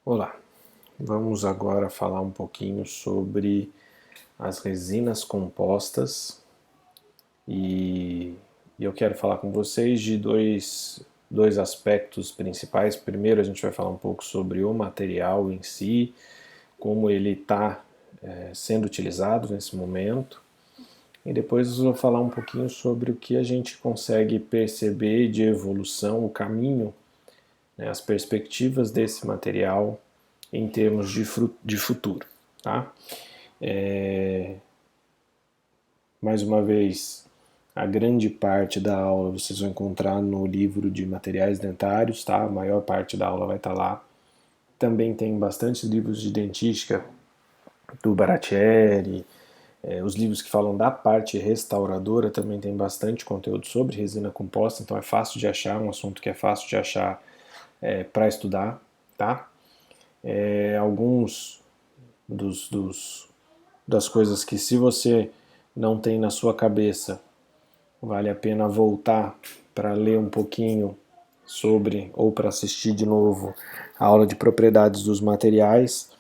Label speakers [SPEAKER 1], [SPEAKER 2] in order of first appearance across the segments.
[SPEAKER 1] Olá, vamos agora falar um pouquinho sobre as resinas compostas e eu quero falar com vocês de dois aspectos principais. Primeiro, a gente vai falar um pouco sobre o material em si, como ele está sendo utilizado nesse momento, e depois eu vou falar um pouquinho sobre o que a gente consegue perceber de evolução, o caminho, né, as perspectivas desse material em termos de futuro. Tá? Mais uma vez, a grande parte da aula vocês vão encontrar no livro de materiais dentários, tá? A maior parte da aula vai estar lá. Também tem bastante livros de dentística do Baratieri, os livros que falam da parte restauradora também tem bastante conteúdo sobre resina composta, então é fácil de achar, um assunto que é fácil de achar para estudar, tá? Alguns das coisas que se você não tem na sua cabeça, vale a pena voltar para ler um pouquinho sobre, ou para assistir de novo, a aula de propriedades dos materiais.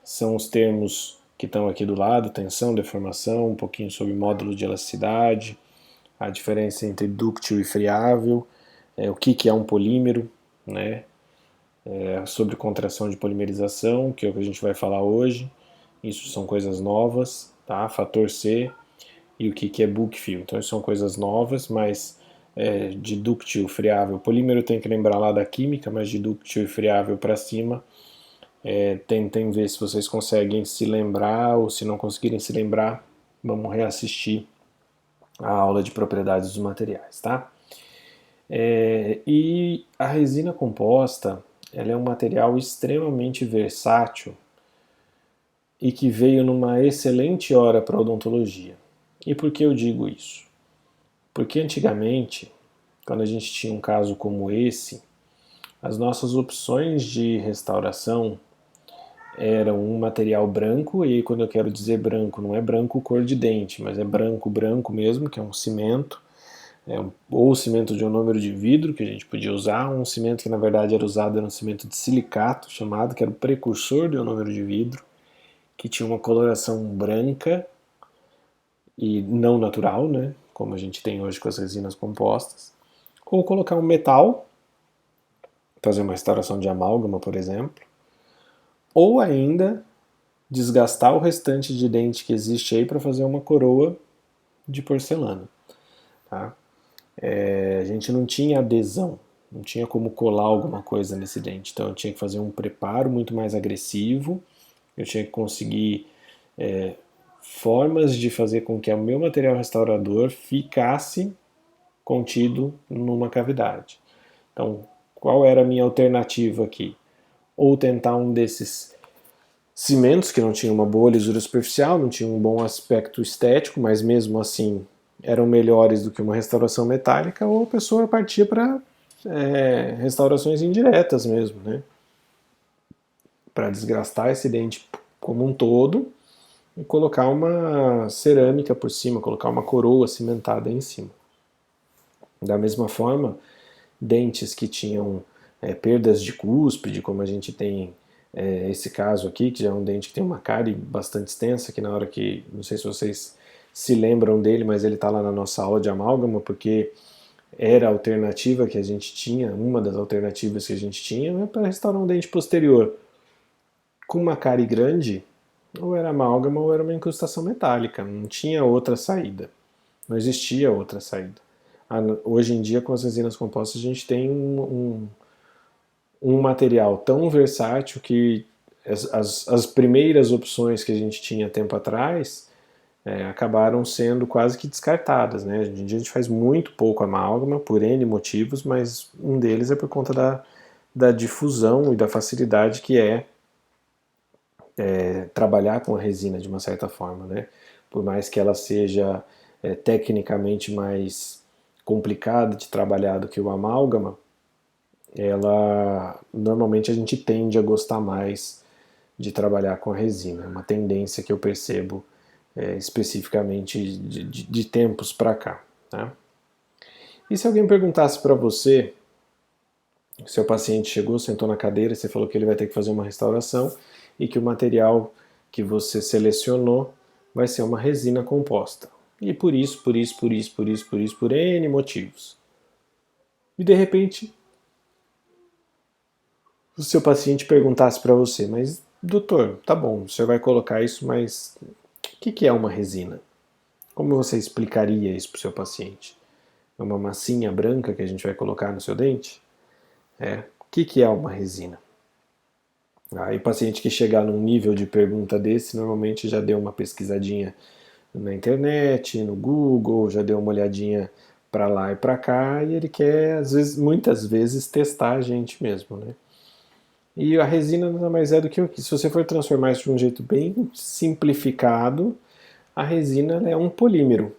[SPEAKER 1] São os termos que estão aqui do lado: tensão, deformação, um pouquinho sobre módulos de elasticidade, a diferença entre dúctil e friável, o que é um polímero, né? Sobre contração de polimerização, que é o que a gente vai falar hoje. Isso são coisas novas, tá? Fator C e o que é bulk fill. Então, isso são coisas novas, mas de dúctil, friável, polímero tem que lembrar lá da química, mas de dúctil e friável para cima, tentem ver se vocês conseguem se lembrar, ou se não conseguirem se lembrar, vamos reassistir a aula de propriedades dos materiais, tá? E a resina composta, ela é um material extremamente versátil e que veio numa excelente hora para a odontologia. E por que eu digo isso? Porque antigamente, quando a gente tinha um caso como esse, as nossas opções de restauração eram um material branco, e quando eu quero dizer branco, não é branco cor de dente, mas é branco, branco mesmo, que é um cimento, ou cimento de ionômero de vidro, que a gente podia usar, um cimento que na verdade era usado, era um cimento de silicato, chamado, que era o precursor do ionômero de vidro, que tinha uma coloração branca e não natural, né, como a gente tem hoje com as resinas compostas, ou colocar um metal, fazer uma restauração de amálgama, por exemplo, ou ainda desgastar o restante de dente que existe aí para fazer uma coroa de porcelana. Tá? A gente não tinha adesão, não tinha como colar alguma coisa nesse dente, então eu tinha que fazer um preparo muito mais agressivo, eu tinha que conseguir formas de fazer com que o meu material restaurador ficasse contido numa cavidade. Então, qual era a minha alternativa aqui? Ou tentar um desses cimentos que não tinham uma boa lisura superficial, não tinham um bom aspecto estético, mas mesmo assim eram melhores do que uma restauração metálica, ou a pessoa partia para restaurações indiretas mesmo, né? Para desgastar esse dente como um todo e colocar uma cerâmica por cima, colocar uma coroa cimentada em cima. Da mesma forma, dentes que tinham perdas de cúspide, como a gente tem esse caso aqui, que já é um dente que tem uma cárie bastante extensa, que na hora que, não sei se vocês se lembram dele, mas ele está lá na nossa aula de amálgama, porque era a alternativa que a gente tinha, uma das alternativas que a gente tinha, para restaurar um dente posterior com uma cárie grande, ou era amálgama ou era uma incrustação metálica, não tinha outra saída, não existia outra saída. Hoje em dia, com as resinas compostas, a gente tem um material tão versátil que as primeiras opções que a gente tinha tempo atrás acabaram sendo quase que descartadas. Né? Hoje em dia a gente faz muito pouco amálgama, por N motivos, mas um deles é por conta da difusão e da facilidade que trabalhar com a resina de uma certa forma. Né? Por mais que ela seja tecnicamente mais complicada de trabalhar do que o amálgama, ela normalmente a gente tende a gostar mais de trabalhar com a resina. É uma tendência que eu percebo especificamente de tempos para cá. Tá? E se alguém perguntasse para você seu paciente chegou, sentou na cadeira, você falou que ele vai ter que fazer uma restauração e que o material que você selecionou vai ser uma resina composta. E por isso, por N motivos. E de repente, o seu paciente perguntasse para você, mas doutor, tá bom, o senhor vai colocar isso, mas o que é uma resina? Como você explicaria isso para o seu paciente? É uma massinha branca que a gente vai colocar no seu dente? O que é uma resina? Aí o paciente que chegar num nível de pergunta desse, normalmente já deu uma pesquisadinha na internet, no Google, já deu uma olhadinha para lá e para cá, e ele quer, às vezes, muitas vezes, testar a gente mesmo, né? E a resina nada mais é do que o que? Se você for transformar isso de um jeito bem simplificado, a resina é um polímero.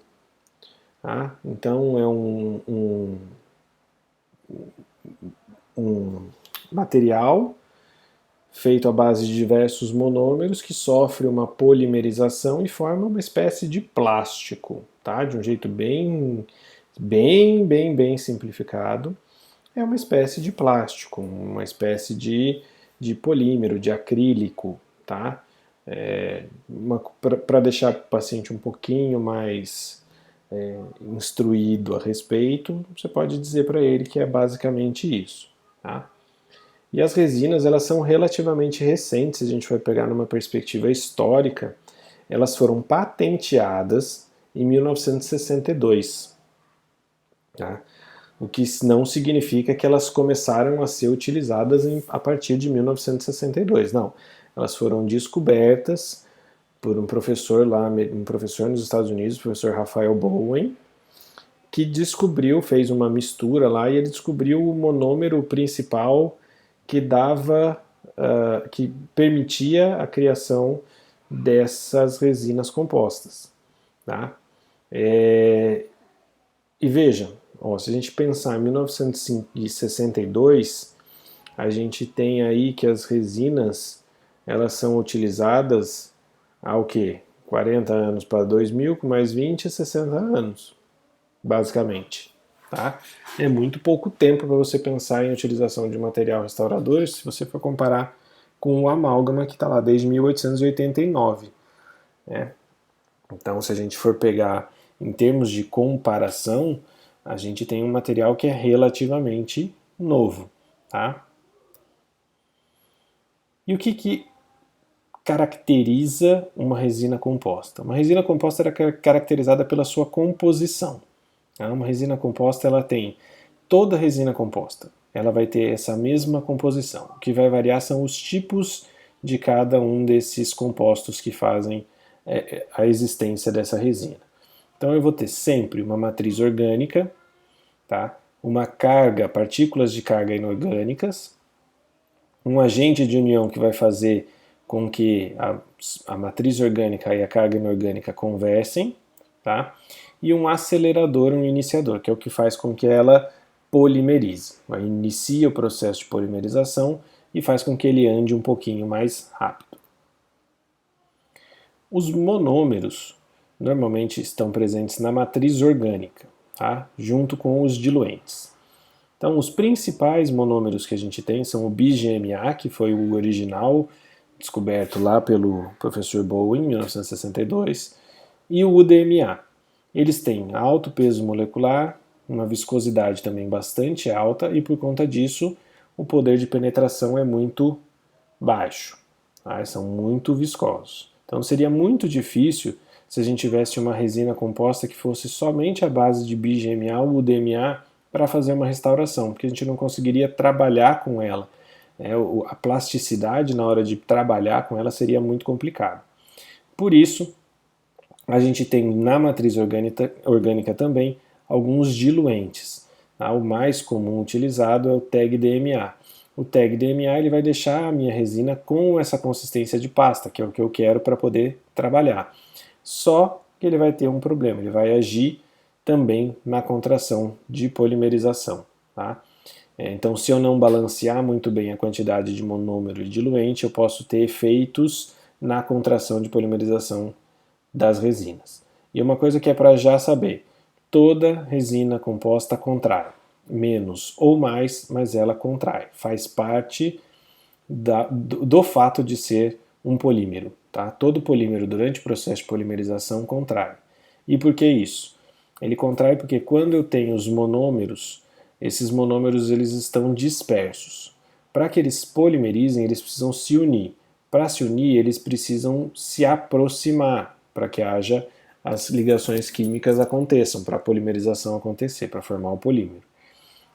[SPEAKER 1] Tá? Então é um material feito à base de diversos monômeros que sofre uma polimerização e forma uma espécie de plástico, tá? De um jeito bem simplificado. É uma espécie de plástico, uma espécie de polímero, de acrílico, tá? Para deixar o paciente um pouquinho mais instruído a respeito, você pode dizer para ele que é basicamente isso, tá? E as resinas, elas são relativamente recentes, se a gente for pegar numa perspectiva histórica, elas foram patenteadas em 1962, tá? O que não significa que elas começaram a ser utilizadas a partir de 1962, não. Elas foram descobertas por um professor lá, um professor nos Estados Unidos, o professor Raphael Bowen, que descobriu, fez uma mistura lá e ele descobriu o monômero principal que dava, que permitia a criação dessas resinas compostas, tá? E veja, ó, se a gente pensar em 1962, a gente tem aí que as resinas elas são utilizadas há o quê? 40 anos para 2000, com mais 20, 60 anos, basicamente. Tá? É muito pouco tempo para você pensar em utilização de material restaurador se você for comparar com o amálgama que está lá desde 1889. Né? Então, se a gente for pegar em termos de comparação, a gente tem um material que é relativamente novo. Tá? E o que caracteriza uma resina composta? Uma resina composta é caracterizada pela sua composição. Uma resina composta ela tem toda resina composta. Ela vai ter essa mesma composição. O que vai variar são os tipos de cada um desses compostos que fazem a existência dessa resina. Então eu vou ter sempre uma matriz orgânica, tá? Uma carga, partículas de carga inorgânicas, um agente de união que vai fazer com que a matriz orgânica e a carga inorgânica conversem, tá? E um acelerador, um iniciador, que é o que faz com que ela polimerize. Ela inicia o processo de polimerização e faz com que ele ande um pouquinho mais rápido. Os monômeros normalmente estão presentes na matriz orgânica, tá? Junto com os diluentes. Então, os principais monômeros que a gente tem são o BGMA, que foi o original, descoberto lá pelo professor Bowen em 1962, e o UDMA. Eles têm alto peso molecular, uma viscosidade também bastante alta, e por conta disso, o poder de penetração é muito baixo. Tá? São muito viscosos. Então, seria muito difícil se a gente tivesse uma resina composta que fosse somente a base de BGMA ou UDMA para fazer uma restauração, porque a gente não conseguiria trabalhar com ela. A plasticidade na hora de trabalhar com ela seria muito complicado. Por isso, a gente tem na matriz orgânica também alguns diluentes. Tá? O mais comum utilizado é o TEG-DMA. O TEG-DMA ele vai deixar a minha resina com essa consistência de pasta, que é o que eu quero para poder trabalhar. Só que ele vai ter um problema, ele vai agir também na contração de polimerização. Tá? Então, se eu não balancear muito bem a quantidade de monômero e diluente, eu posso ter efeitos na contração de polimerização das resinas. E uma coisa que é para já saber, toda resina composta contrai. menos ou mais, mas ela contrai. Faz parte do fato de ser um polímero. Tá? Todo polímero, durante o processo de polimerização, contrai. E por que isso? Ele contrai porque quando eu tenho os monômeros, esses monômeros eles estão dispersos. Para que eles polimerizem, eles precisam se unir. Para se unir, eles precisam se aproximar, para que haja as ligações químicas aconteçam, para a polimerização acontecer, para formar o polímero.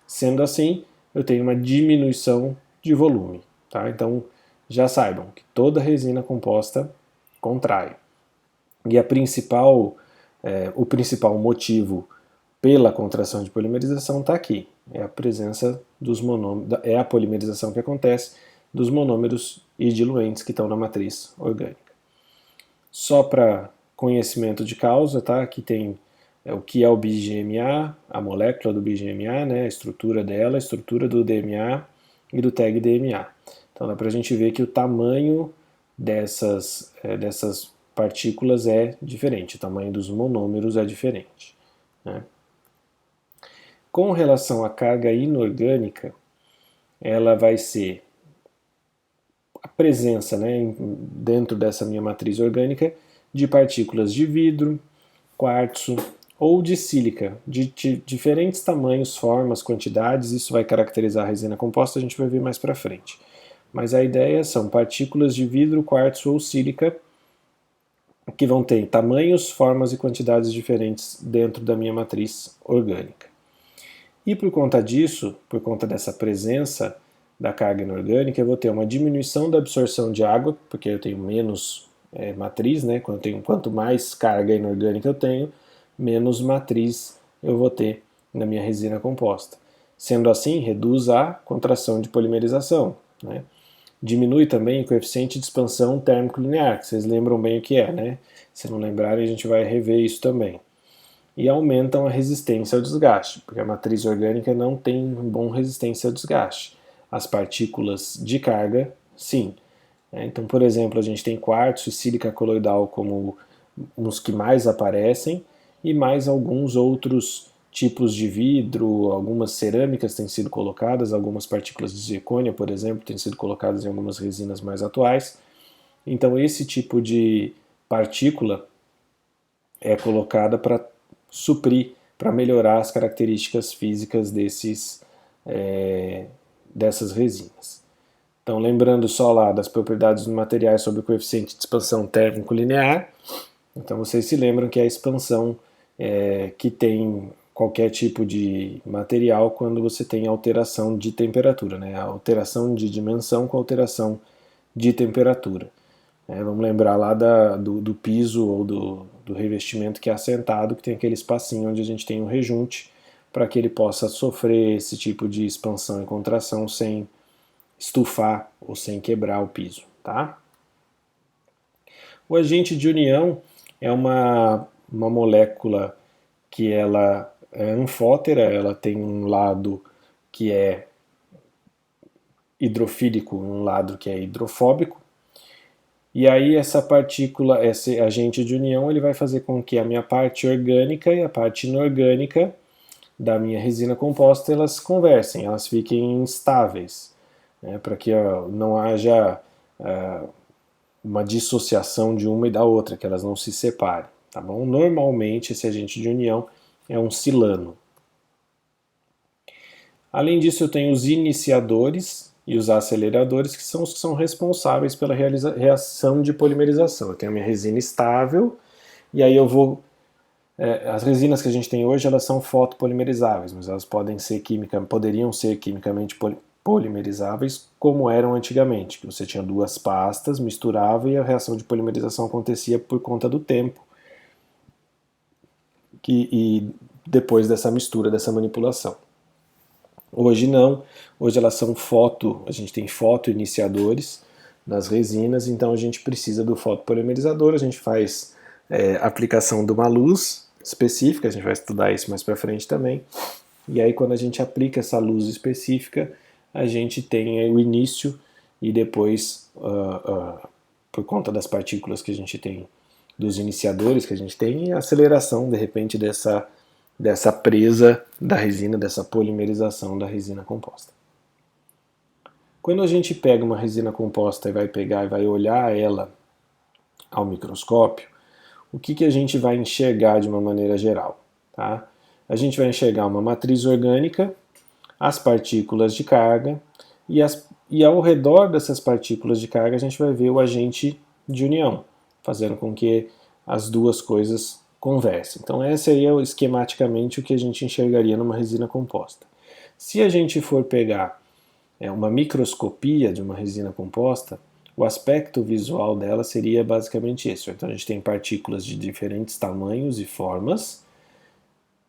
[SPEAKER 1] Sendo assim, eu tenho uma diminuição de volume. Tá? Então, já saibam que toda resina composta contrai. E o principal motivo pela contração de polimerização está aqui. É a presença dos monômeros, é a polimerização que acontece dos monômeros e diluentes que estão na matriz orgânica. Só para conhecimento de causa, tá? Aqui tem o que é o BGMA, a molécula do BGMA, né? A estrutura dela, a estrutura do DMA e do tag DMA. Então dá para a gente ver que o tamanho dessas partículas é diferente, o tamanho dos monômeros é diferente. Né? Com relação à carga inorgânica, ela vai ser a presença, né, dentro dessa minha matriz orgânica de partículas de vidro, quartzo ou de sílica, de diferentes tamanhos, formas, quantidades. Isso vai caracterizar a resina composta, a gente vai ver mais para frente. Mas a ideia são partículas de vidro, quartzo ou sílica que vão ter tamanhos, formas e quantidades diferentes dentro da minha matriz orgânica. E por conta disso, por conta dessa presença da carga inorgânica, eu vou ter uma diminuição da absorção de água, porque eu tenho menos matriz, né? Quanto mais carga inorgânica eu tenho, menos matriz eu vou ter na minha resina composta. Sendo assim, reduz a contração de polimerização. Né? Diminui também o coeficiente de expansão térmico linear, que vocês lembram bem o que é, né? Se não lembrarem, a gente vai rever isso também. E aumentam a resistência ao desgaste, porque a matriz orgânica não tem boa resistência ao desgaste. As partículas de carga, sim. Então, por exemplo, a gente tem quartzo e sílica coloidal como os que mais aparecem, e mais alguns outros tipos de vidro, algumas cerâmicas têm sido colocadas, algumas partículas de zircônia, por exemplo, têm sido colocadas em algumas resinas mais atuais. Então, esse tipo de partícula é colocada para suprir, para melhorar as características físicas dessas resinas. Então, lembrando só lá das propriedades dos materiais sobre o coeficiente de expansão térmico linear, então vocês se lembram que é a expansão que tem qualquer tipo de material quando você tem alteração de temperatura, né? A alteração de dimensão com alteração de temperatura. Vamos lembrar lá do piso ou do revestimento que é assentado, que tem aquele espacinho onde a gente tem um rejunte para que ele possa sofrer esse tipo de expansão e contração sem estufar ou sem quebrar o piso. Tá? O agente de união é uma molécula que ela é anfótera, ela tem um lado que é hidrofílico, um lado que é hidrofóbico. E aí essa partícula, esse agente de união, ele vai fazer com que a minha parte orgânica e a parte inorgânica da minha resina composta, elas conversem, elas fiquem instáveis, né, para que não haja uma dissociação de uma e da outra, que elas não se separem. Tá bom? Normalmente esse agente de união é um silano. Além disso, eu tenho os iniciadores e os aceleradores, que são os que são responsáveis pela reação de polimerização. Eu tenho a minha resina estável, e aí eu vou... as resinas que a gente tem hoje, elas são fotopolimerizáveis, mas elas poderiam ser quimicamente polimerizáveis, como eram antigamente, que você tinha duas pastas, misturava e a reação de polimerização acontecia por conta do tempo. E depois dessa mistura, dessa manipulação. Hoje não, hoje elas são a gente tem fotoiniciadores nas resinas, então a gente precisa do fotopolimerizador, a gente faz aplicação de uma luz específica, a gente vai estudar isso mais para frente também, e aí quando a gente aplica essa luz específica, a gente tem o início e depois, por conta das partículas que a gente tem, dos iniciadores que a gente tem, e a aceleração, de repente, dessa dessa presa da resina, dessa polimerização da resina composta. Quando a gente pega uma resina composta e vai pegar e vai olhar ela ao microscópio, o que a gente vai enxergar de uma maneira geral? Tá? A gente vai enxergar uma matriz orgânica, as partículas de carga, e ao redor dessas partículas de carga a gente vai ver o agente de união, fazendo com que as duas coisas conversem. Então esse aí é esquematicamente o que a gente enxergaria numa resina composta. Se a gente for pegar uma microscopia de uma resina composta, o aspecto visual dela seria basicamente esse. Então a gente tem partículas de diferentes tamanhos e formas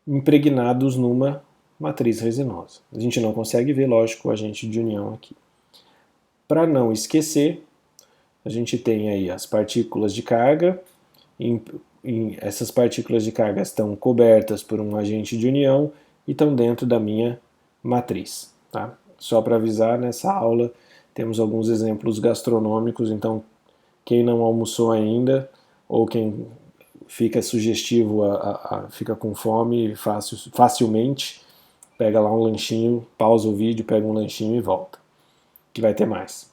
[SPEAKER 1] impregnados numa matriz resinosa. A gente não consegue ver, lógico, o agente de união aqui. Para não esquecer, a gente tem aí as partículas de carga, essas partículas de carga estão cobertas por um agente de união e estão dentro da minha matriz. Tá? Só para avisar, nessa aula temos alguns exemplos gastronômicos, então quem não almoçou ainda ou quem fica sugestivo, fica com fome facilmente, pega lá um lanchinho, pausa o vídeo, pega um lanchinho e volta, que vai ter mais.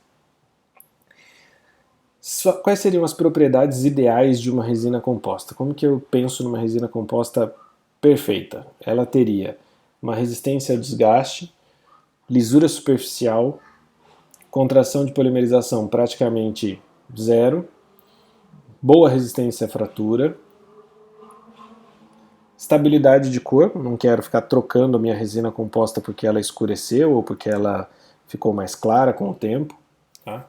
[SPEAKER 1] Quais seriam as propriedades ideais de uma resina composta? Como que eu penso numa resina composta perfeita? Ela teria uma resistência ao desgaste, lisura superficial, contração de polimerização praticamente zero, boa resistência à fratura, estabilidade de cor, não quero ficar trocando a minha resina composta porque ela escureceu ou porque ela ficou mais clara com o tempo. Tá?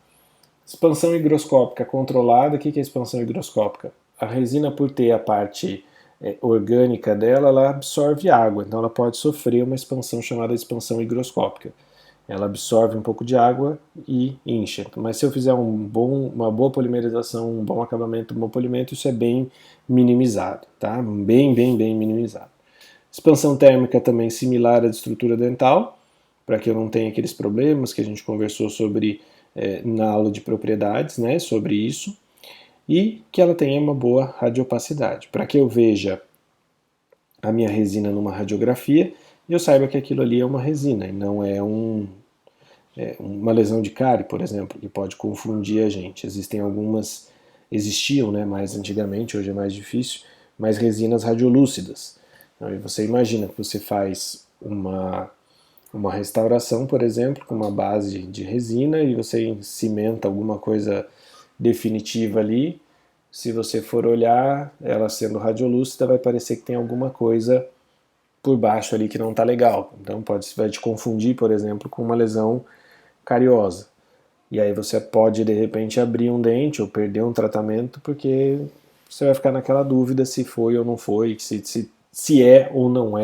[SPEAKER 1] Expansão higroscópica controlada. O que é expansão higroscópica? A resina, por ter a parte orgânica dela, ela absorve água, então ela pode sofrer uma expansão chamada expansão higroscópica. Ela absorve um pouco de água e incha. Mas se eu fizer uma boa polimerização, um bom acabamento, um bom polimento, isso é bem minimizado, tá? Bem minimizado. Expansão térmica também similar à de estrutura dental, para que eu não tenha aqueles problemas que a gente conversou sobre na aula de propriedades, né, sobre isso. E que ela tenha uma boa radiopacidade, para que eu veja a minha resina numa radiografia e eu saiba que aquilo ali é uma resina e não é uma lesão de cárie, por exemplo, que pode confundir a gente. Existiam, né, mais antigamente, hoje é mais difícil, mas resinas radiolúcidas. Então, você imagina que você faz uma restauração, por exemplo, com uma base de resina e você cimenta alguma coisa definitiva ali. Se você for olhar, ela sendo radiolúcida, vai parecer que tem alguma coisa por baixo ali que não está legal. Então vai te confundir, por exemplo, com uma lesão cariosa. E aí você pode, de repente, abrir um dente ou perder um tratamento, porque você vai ficar naquela dúvida se foi ou não foi, se é ou não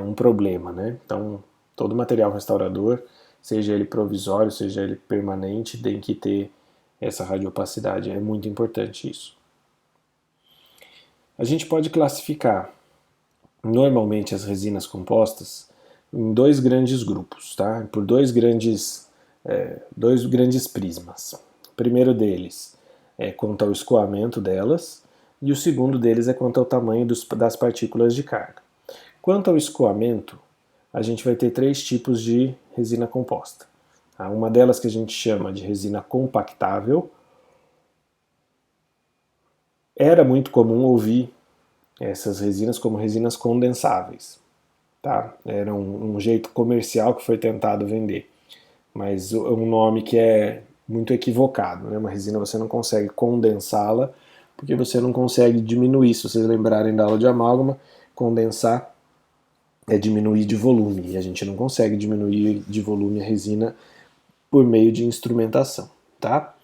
[SPEAKER 1] um problema, né? Então, todo material restaurador, seja ele provisório, seja ele permanente, tem que ter essa radiopacidade. É muito importante isso. A gente pode classificar normalmente as resinas compostas em dois grandes grupos, tá? Por dois grandes prismas. O primeiro deles é quanto ao escoamento delas e o segundo deles é quanto ao tamanho das partículas de carga. Quanto ao escoamento, a gente vai ter três tipos de resina composta. Tá? Uma delas que a gente chama de resina compactável. Era muito comum ouvir essas resinas como resinas condensáveis. Tá? Era um jeito comercial que foi tentado vender, mas é um nome que é muito equivocado. Né? Uma resina você não consegue condensá-la porque você não consegue diminuir. Se vocês lembrarem da aula de amálgama, condensar é diminuir de volume, e a gente não consegue diminuir de volume a resina por meio de instrumentação. Tá?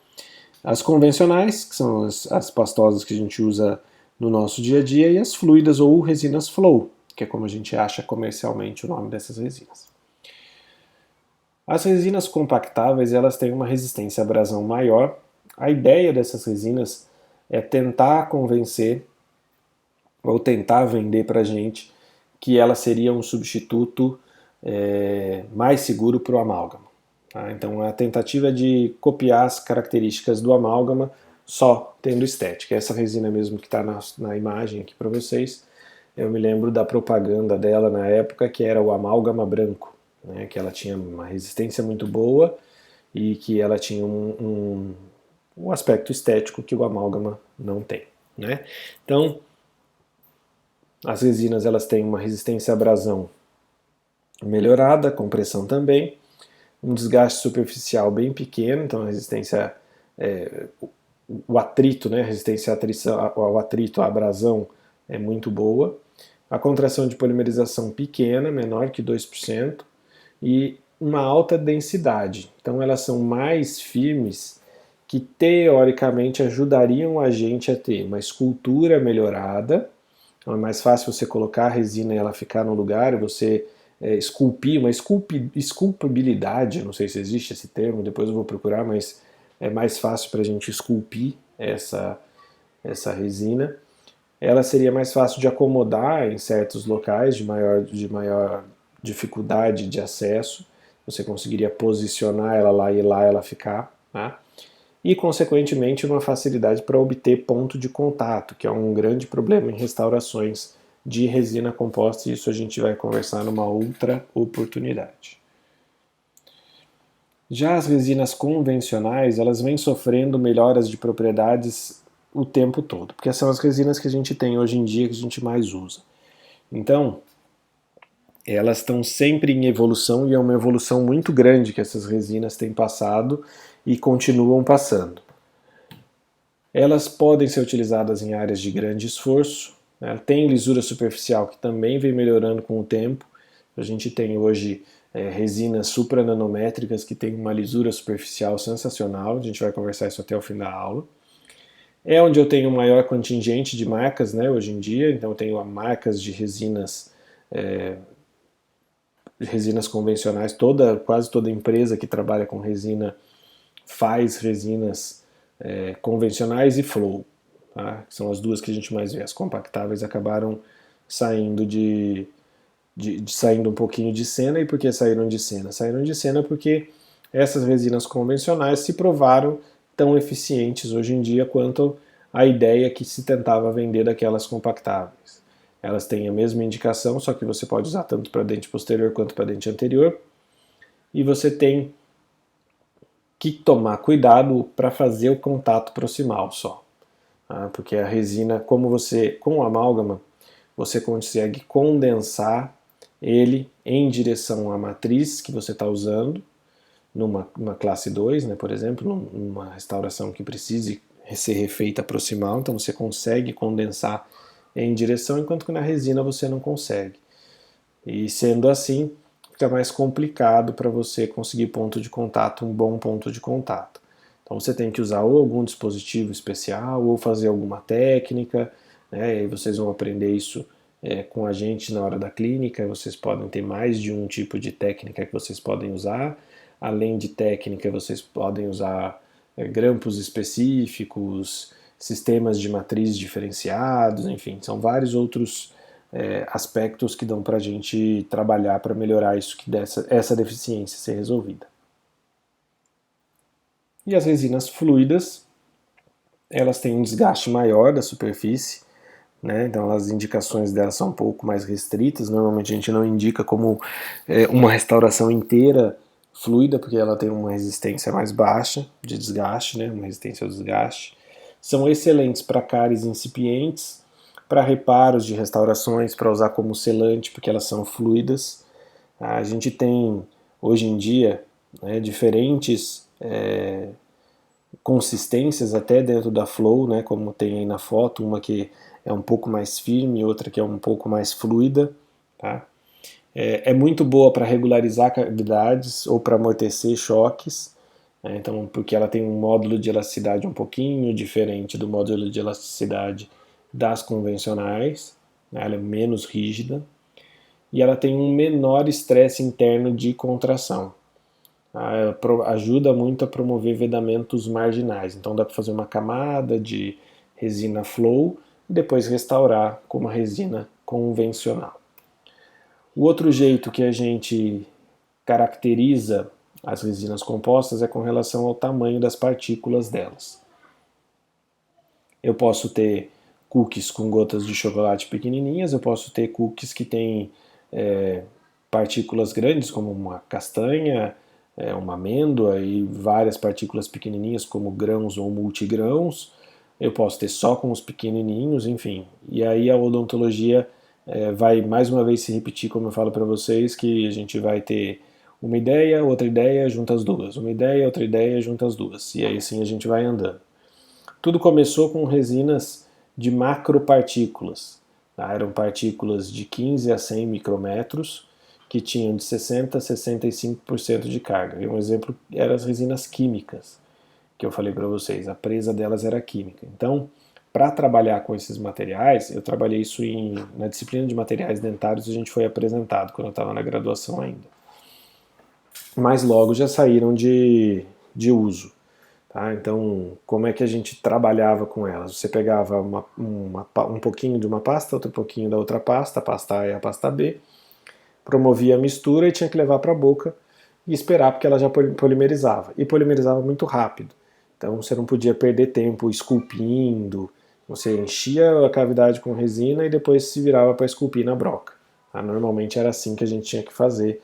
[SPEAKER 1] As convencionais, que são as pastosas que a gente usa no nosso dia a dia, e as fluidas ou resinas flow, que é como a gente acha comercialmente o nome dessas resinas. As resinas compactáveis, elas têm uma resistência à abrasão maior. A ideia dessas resinas é tentar convencer ou tentar vender para a gente que ela seria um substituto mais seguro para o amálgama. Tá? Então a tentativa é de copiar as características do amálgama só tendo estética. Essa resina mesmo que está na imagem aqui para vocês Eu me lembro da propaganda dela na época, que era o amálgama branco, né, que ela tinha uma resistência muito boa e que ela tinha um aspecto estético que o amálgama não tem, né? Então, as resinas elas têm uma resistência à abrasão melhorada, compressão também, um desgaste superficial bem pequeno, então a resistência, o atrito, né, a resistência ao atrito, à abrasão é muito boa, a contração de polimerização pequena, menor que 2%, e uma alta densidade. Então elas são mais firmes, que teoricamente ajudariam a gente a ter uma escultura melhorada. Então é mais fácil você colocar a resina e ela ficar no lugar, e você esculpir, uma esculpibilidade, não sei se existe esse termo, depois eu vou procurar, mas é mais fácil para a gente esculpir essa resina. Ela seria mais fácil de acomodar em certos locais de maior dificuldade de acesso. Você conseguiria posicionar ela lá e lá ela ficar, né? E, consequentemente, uma facilidade para obter ponto de contato, que é um grande problema em restaurações de resina composta, e isso a gente vai conversar numa outra oportunidade. Já as resinas convencionais, elas vêm sofrendo melhoras de propriedades o tempo todo, porque são as resinas que a gente tem hoje em dia que a gente mais usa. Então, elas estão sempre em evolução, e é uma evolução muito grande que essas resinas têm passado e continuam passando. Elas podem ser utilizadas em áreas de grande esforço, né? Tem lisura superficial que também vem melhorando com o tempo. A gente tem hoje resinas suprananométricas que têm uma lisura superficial sensacional, a gente vai conversar isso até o fim da aula. É onde eu tenho o maior contingente de marcas, né, hoje em dia, então eu tenho marcas de resinas convencionais, quase toda empresa que trabalha com resina faz resinas convencionais e flow, tá? São as duas que a gente mais vê. As compactáveis acabaram saindo saindo um pouquinho de cena. E por que saíram de cena? Saíram de cena porque essas resinas convencionais se provaram tão eficientes hoje em dia quanto a ideia que se tentava vender daquelas compactáveis. Elas têm a mesma indicação, só que você pode usar tanto para dente posterior quanto para dente anterior, e você tem que tomar cuidado para fazer o contato proximal só, tá? Porque a resina, com o amálgama, você consegue condensar ele em direção à matriz que você está usando, numa classe 2, né, por exemplo, numa restauração que precise ser refeita proximal, então você consegue condensar em direção, enquanto que na resina você não consegue. E sendo assim, fica mais complicado para você conseguir ponto de contato, um bom ponto de contato. Então você tem que usar ou algum dispositivo especial, ou fazer alguma técnica, né? E aí vocês vão aprender isso com a gente na hora da clínica. Vocês podem ter mais de um tipo de técnica que vocês podem usar. Além de técnica, vocês podem usar grampos específicos, sistemas de matriz diferenciados, enfim, são vários outros aspectos que dão para a gente trabalhar para melhorar essa deficiência ser resolvida. E as resinas fluidas, elas têm um desgaste maior da superfície, né? Então as indicações delas são um pouco mais restritas. Normalmente a gente não indica como uma restauração inteira fluida, porque ela tem uma resistência mais baixa de desgaste, né? Uma resistência ao desgaste. São excelentes para cáries incipientes, para reparos de restaurações, para usar como selante, porque elas são fluidas. A gente tem hoje em dia, né, diferentes consistências até dentro da flow, né, como tem aí na foto, uma que é um pouco mais firme, outra que é um pouco mais fluida, tá? É muito boa para regularizar cavidades ou para amortecer choques, né? Então, porque ela tem um módulo de elasticidade um pouquinho diferente do módulo de elasticidade das convencionais, né? Ela é menos rígida e ela tem um menor estresse interno de contração. Ela ajuda muito a promover vedamentos marginais, então dá para fazer uma camada de resina flow e depois restaurar com uma resina convencional. O outro jeito que a gente caracteriza as resinas compostas é com relação ao tamanho das partículas delas. Eu posso ter cookies com gotas de chocolate pequenininhas, eu posso ter cookies que têm partículas grandes, como uma castanha, uma amêndoa e várias partículas pequenininhas, como grãos ou multigrãos. Eu posso ter só com os pequenininhos, enfim. E aí a odontologia vai mais uma vez se repetir, como eu falo para vocês, que a gente vai ter uma ideia, outra ideia, junta as duas. Uma ideia, outra ideia, junta as duas. E aí assim a gente vai andando. Tudo começou com resinas de macropartículas. Tá? Eram partículas de 15 a 100 micrômetros que tinham de 60 a 65% de carga. E um exemplo eram as resinas químicas, que eu falei para vocês. A presa delas era química. Então, para trabalhar com esses materiais, eu trabalhei isso na disciplina de materiais dentários, a gente foi apresentado quando eu estava na graduação ainda. Mas logo já saíram de uso. Tá? Então, como é que a gente trabalhava com elas? Você pegava um pouquinho de uma pasta, outro pouquinho da outra pasta, a pasta A e a pasta B, promovia a mistura e tinha que levar para a boca e esperar porque ela já polimerizava. E polimerizava muito rápido. Então você não podia perder tempo esculpindo, você enchia a cavidade com resina e depois se virava para esculpir na broca. Tá? Normalmente era assim que a gente tinha que fazer,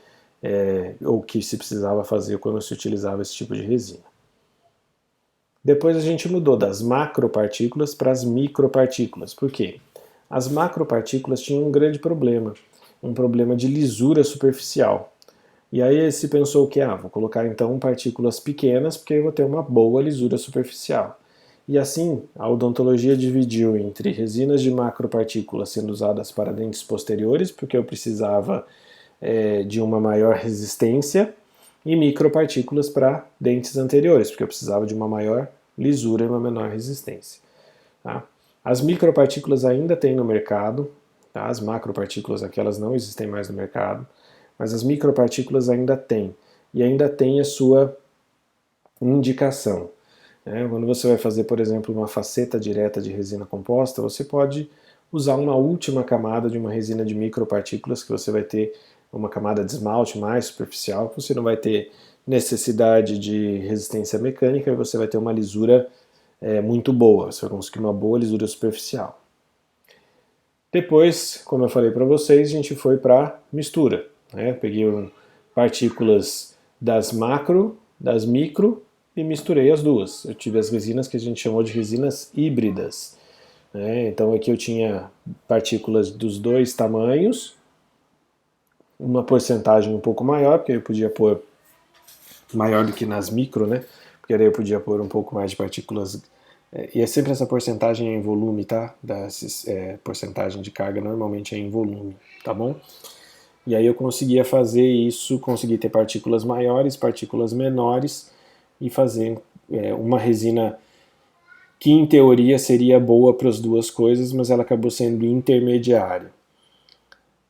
[SPEAKER 1] ou que se precisava fazer quando se utilizava esse tipo de resina. Depois a gente mudou das macropartículas para as micropartículas. Por quê? As macropartículas tinham um grande problema, um problema de lisura superficial. E aí se pensou que, vou colocar então partículas pequenas porque eu vou ter uma boa lisura superficial. E assim, a odontologia dividiu entre resinas de macropartículas sendo usadas para dentes posteriores, porque eu precisava de uma maior resistência, e micropartículas para dentes anteriores, porque eu precisava de uma maior lisura e uma menor resistência. Tá? As micropartículas ainda tem no mercado, tá? As macropartículas aquelas não existem mais no mercado, mas as micropartículas ainda tem, e ainda tem a sua indicação. Né? Quando você vai fazer, por exemplo, uma faceta direta de resina composta, você pode usar uma última camada de uma resina de micropartículas, que você vai ter uma camada de esmalte mais superficial, que você não vai ter necessidade de resistência mecânica e você vai ter uma lisura muito boa, você vai conseguir uma boa lisura superficial. Depois, como eu falei para vocês, a gente foi para mistura. Né? Peguei partículas das macro, das micro e misturei as duas. Eu tive as resinas que a gente chamou de resinas híbridas. Né? Então aqui eu tinha partículas dos dois tamanhos, uma porcentagem um pouco maior, porque eu podia pôr maior do que nas micro, né? Porque daí eu podia pôr um pouco mais de partículas. E é sempre essa porcentagem em volume, tá? Porcentagem de carga normalmente é em volume, tá bom? E aí eu conseguia fazer isso, consegui ter partículas maiores, partículas menores e fazer uma resina que em teoria seria boa para as duas coisas, mas ela acabou sendo intermediária.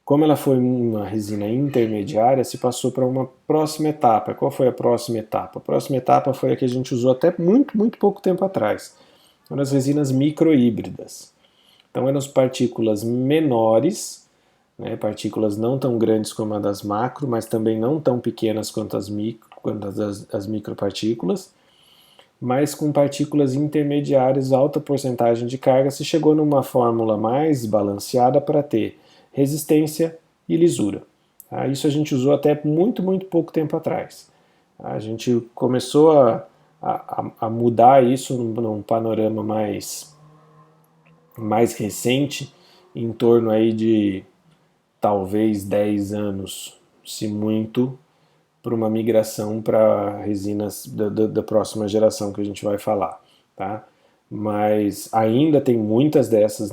[SPEAKER 1] Como ela foi uma resina intermediária, se passou para uma próxima etapa. Qual foi a próxima etapa? A próxima etapa foi a que a gente usou até muito, muito pouco tempo atrás. Eram as resinas microhíbridas. Então eram as partículas menores, né, partículas não tão grandes como a das macro, mas também não tão pequenas quanto as micropartículas, mas com partículas intermediárias, alta porcentagem de carga, se chegou numa fórmula mais balanceada para ter resistência e lisura. Tá? Isso a gente usou até muito, muito pouco tempo atrás. A gente começou a mudar isso num panorama mais recente, em torno aí de talvez 10 anos, se muito, para uma migração para resinas da próxima geração que a gente vai falar. Tá? Mas ainda tem muitas dessas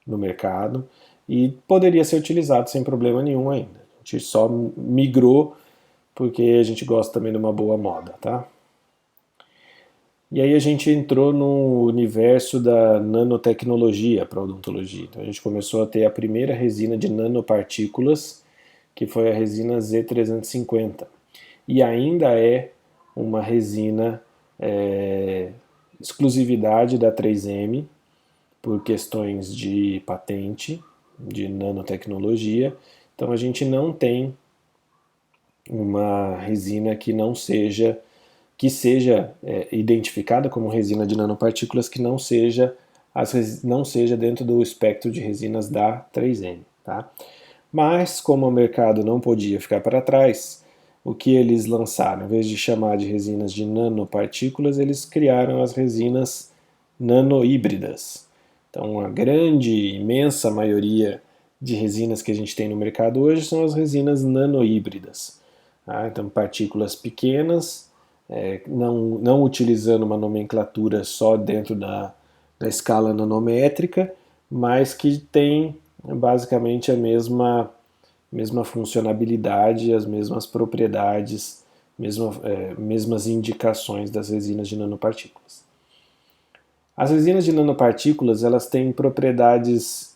[SPEAKER 1] no mercado e poderia ser utilizado sem problema nenhum ainda. A gente só migrou porque a gente gosta também de uma boa moda, tá? E aí a gente entrou no universo da nanotecnologia para odontologia. Então a gente começou a ter a primeira resina de nanopartículas, que foi a resina Z350. E ainda é uma resina exclusividade da 3M, por questões de patente, de nanotecnologia. Então a gente não tem uma resina que seja identificada como resina de nanopartículas que não seja não seja dentro do espectro de resinas da 3M. Tá? Mas, como o mercado não podia ficar para trás, o que eles lançaram? Em vez de chamar de resinas de nanopartículas, eles criaram as resinas nanohíbridas. Então, a grande, imensa maioria de resinas que a gente tem no mercado hoje são as resinas nanohíbridas. Tá? Então, partículas pequenas, não utilizando uma nomenclatura só dentro da escala nanométrica, mas que tem basicamente a mesma funcionabilidade, as mesmas propriedades, mesmas indicações das resinas de nanopartículas. As resinas de nanopartículas elas têm propriedades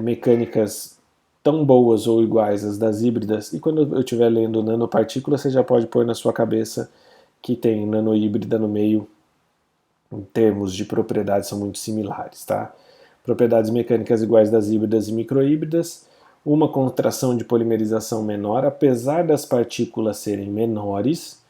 [SPEAKER 1] mecânicas tão boas ou iguais às das híbridas, e quando eu estiver lendo nanopartículas, você já pode pôr na sua cabeça que tem nanohíbrida no meio, em termos de propriedades são muito similares, tá? Propriedades mecânicas iguais das híbridas e microhíbridas, uma contração de polimerização menor, apesar das partículas serem menores,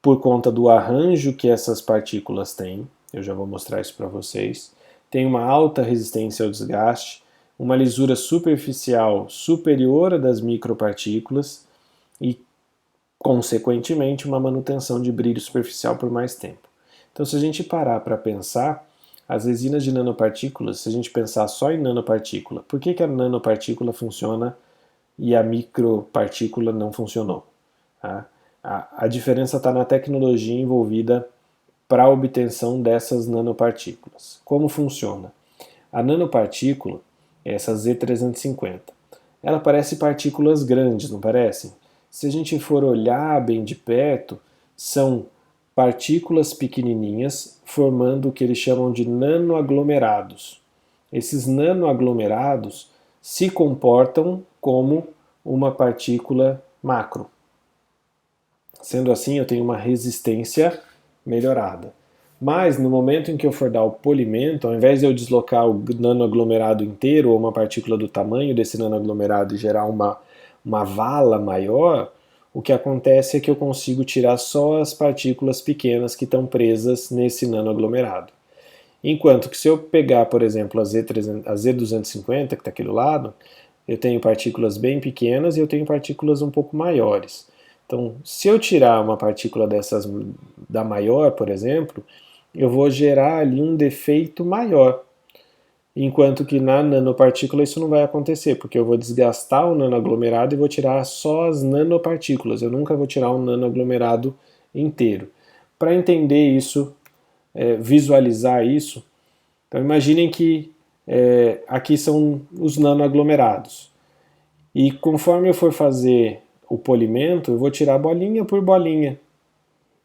[SPEAKER 1] por conta do arranjo que essas partículas têm, eu já vou mostrar isso para vocês, tem uma alta resistência ao desgaste, uma lisura superficial superior à das micropartículas e, consequentemente, uma manutenção de brilho superficial por mais tempo. Então, se a gente parar para pensar, as resinas de nanopartículas, se a gente pensar só em nanopartícula, por que a nanopartícula funciona e a micropartícula não funcionou? Tá? A diferença está na tecnologia envolvida para a obtenção dessas nanopartículas. Como funciona? A nanopartícula, essa Z350, ela parece partículas grandes, não parecem? Se a gente for olhar bem de perto, são partículas pequenininhas formando o que eles chamam de nanoaglomerados. Esses nanoaglomerados se comportam como uma partícula macro. Sendo assim, eu tenho uma resistência melhorada. Mas no momento em que eu for dar o polimento, ao invés de eu deslocar o nanoaglomerado inteiro ou uma partícula do tamanho desse nanoaglomerado e gerar uma vala maior, o que acontece é que eu consigo tirar só as partículas pequenas que estão presas nesse nanoaglomerado. Enquanto que se eu pegar, por exemplo, a Z250, que está aqui do lado, eu tenho partículas bem pequenas e eu tenho partículas um pouco maiores. Então, se eu tirar uma partícula dessas da maior, por exemplo, eu vou gerar ali um defeito maior. Enquanto que na nanopartícula isso não vai acontecer, porque eu vou desgastar o nanoaglomerado e vou tirar só as nanopartículas, eu nunca vou tirar um nanoaglomerado inteiro. Para entender isso, visualizar isso, então imaginem que aqui são os nanoaglomerados. E conforme eu for fazer o polimento, eu vou tirar bolinha por bolinha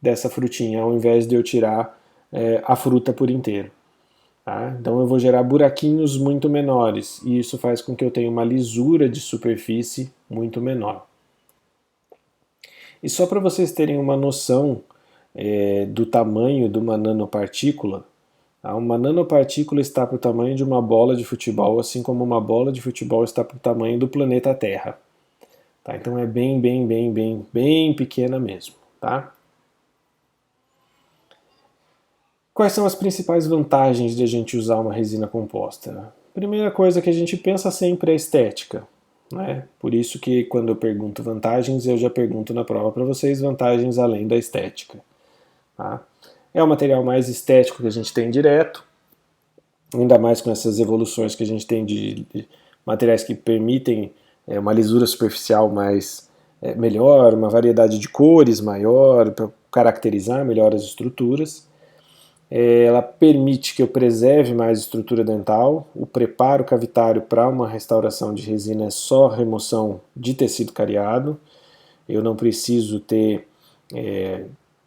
[SPEAKER 1] dessa frutinha, ao invés de eu tirar a fruta por inteiro. Tá? Então eu vou gerar buraquinhos muito menores, e isso faz com que eu tenha uma lisura de superfície muito menor. E só para vocês terem uma noção do tamanho de uma nanopartícula, tá? Uma nanopartícula está para o tamanho de uma bola de futebol, assim como uma bola de futebol está para o tamanho do planeta Terra. Tá? Então é bem pequena mesmo. Tá? Quais são as principais vantagens de a gente usar uma resina composta? Primeira coisa que a gente pensa sempre é a estética. Né? Por isso que quando eu pergunto vantagens, eu já pergunto na prova para vocês vantagens além da estética. Tá? É o material mais estético que a gente tem direto, ainda mais com essas evoluções que a gente tem de materiais que permitem uma lisura superficial melhor, uma variedade de cores maior, para caracterizar melhor as estruturas. Ela permite que eu preserve mais estrutura dental. O preparo cavitário para uma restauração de resina é só remoção de tecido cariado. Eu não preciso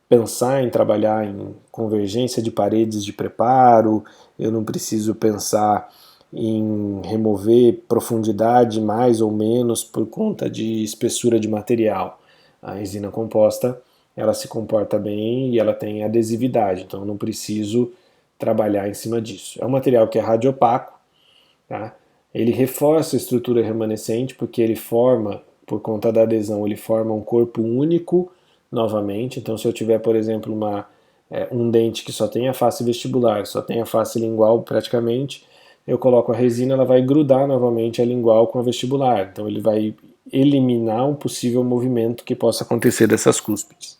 [SPEAKER 1] pensar em trabalhar em convergência de paredes de preparo, eu não preciso pensar em remover profundidade mais ou menos por conta de espessura de material. A resina composta ela se comporta bem e ela tem adesividade, então eu não preciso trabalhar em cima disso. É um material que é radiopaco, tá? Ele reforça a estrutura remanescente porque ele forma, por conta da adesão, ele forma um corpo único novamente. Então se eu tiver, por exemplo, uma um dente que só tem a face vestibular, só tem a face lingual praticamente, eu coloco a resina, ela vai grudar novamente a lingual com a vestibular. Então ele vai eliminar um possível movimento que possa acontecer dessas cúspides.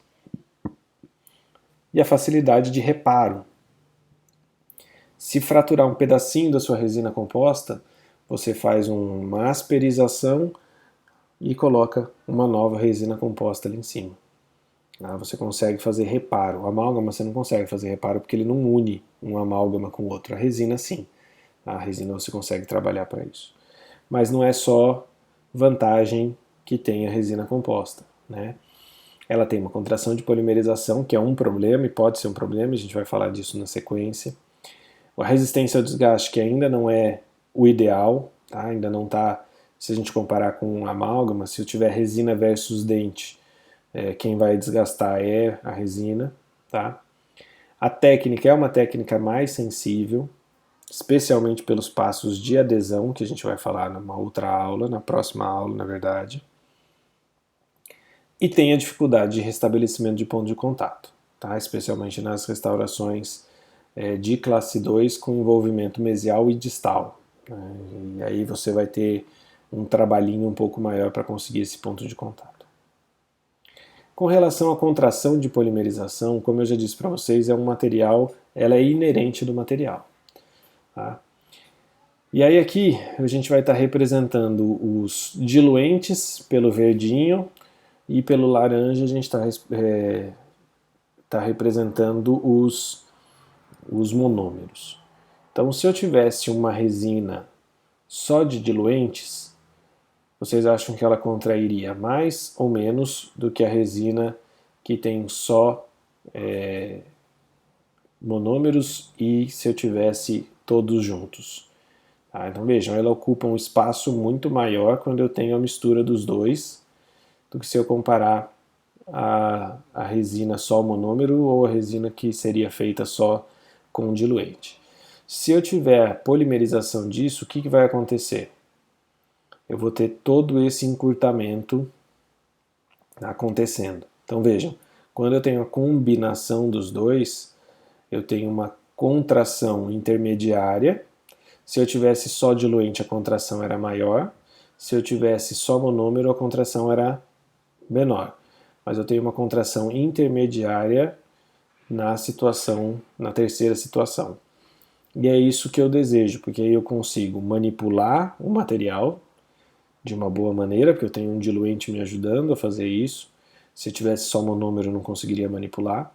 [SPEAKER 1] E a facilidade de reparo. Se fraturar um pedacinho da sua resina composta, você faz uma asperização e coloca uma nova resina composta ali em cima. Você consegue fazer reparo. O amálgama você não consegue fazer reparo porque ele não une um amálgama com o outro. A resina sim. A resina você consegue trabalhar para isso. Mas não é só vantagem que tem a resina composta, né? Ela tem uma contração de polimerização, que é um problema e pode ser um problema, a gente vai falar disso na sequência. A resistência ao desgaste, que ainda não é o ideal, tá? Ainda não está, se a gente comparar com amálgama, se eu tiver resina versus dente, quem vai desgastar é a resina, tá? A técnica é uma técnica mais sensível, especialmente pelos passos de adesão, que a gente vai falar numa outra aula, na próxima aula, na verdade. E tem a dificuldade de restabelecimento de ponto de contato, tá? Especialmente nas restaurações de classe 2 com envolvimento mesial e distal. Né? E aí você vai ter um trabalhinho um pouco maior para conseguir esse ponto de contato. Com relação à contração de polimerização, como eu já disse para vocês, é um material, ela é inerente do material. Tá? E aí aqui a gente vai estar representando os diluentes pelo verdinho e pelo laranja a gente está representando os monômeros. Então se eu tivesse uma resina só de diluentes, vocês acham que ela contrairia mais ou menos do que a resina que tem só monômeros e se eu tivesse todos juntos? Então vejam, ela ocupa um espaço muito maior quando eu tenho a mistura dos dois do que se eu comparar a resina só monômero ou a resina que seria feita só com diluente. Se eu tiver polimerização disso, o que vai acontecer? Eu vou ter todo esse encurtamento acontecendo. Então vejam, quando eu tenho a combinação dos dois, eu tenho uma contração intermediária. Se eu tivesse só diluente, a contração era maior. Se eu tivesse só monômero, a contração era menor. Mas eu tenho uma contração intermediária na terceira situação. E é isso que eu desejo, porque aí eu consigo manipular o material de uma boa maneira, porque eu tenho um diluente me ajudando a fazer isso. Se eu tivesse só monômero, eu não conseguiria manipular.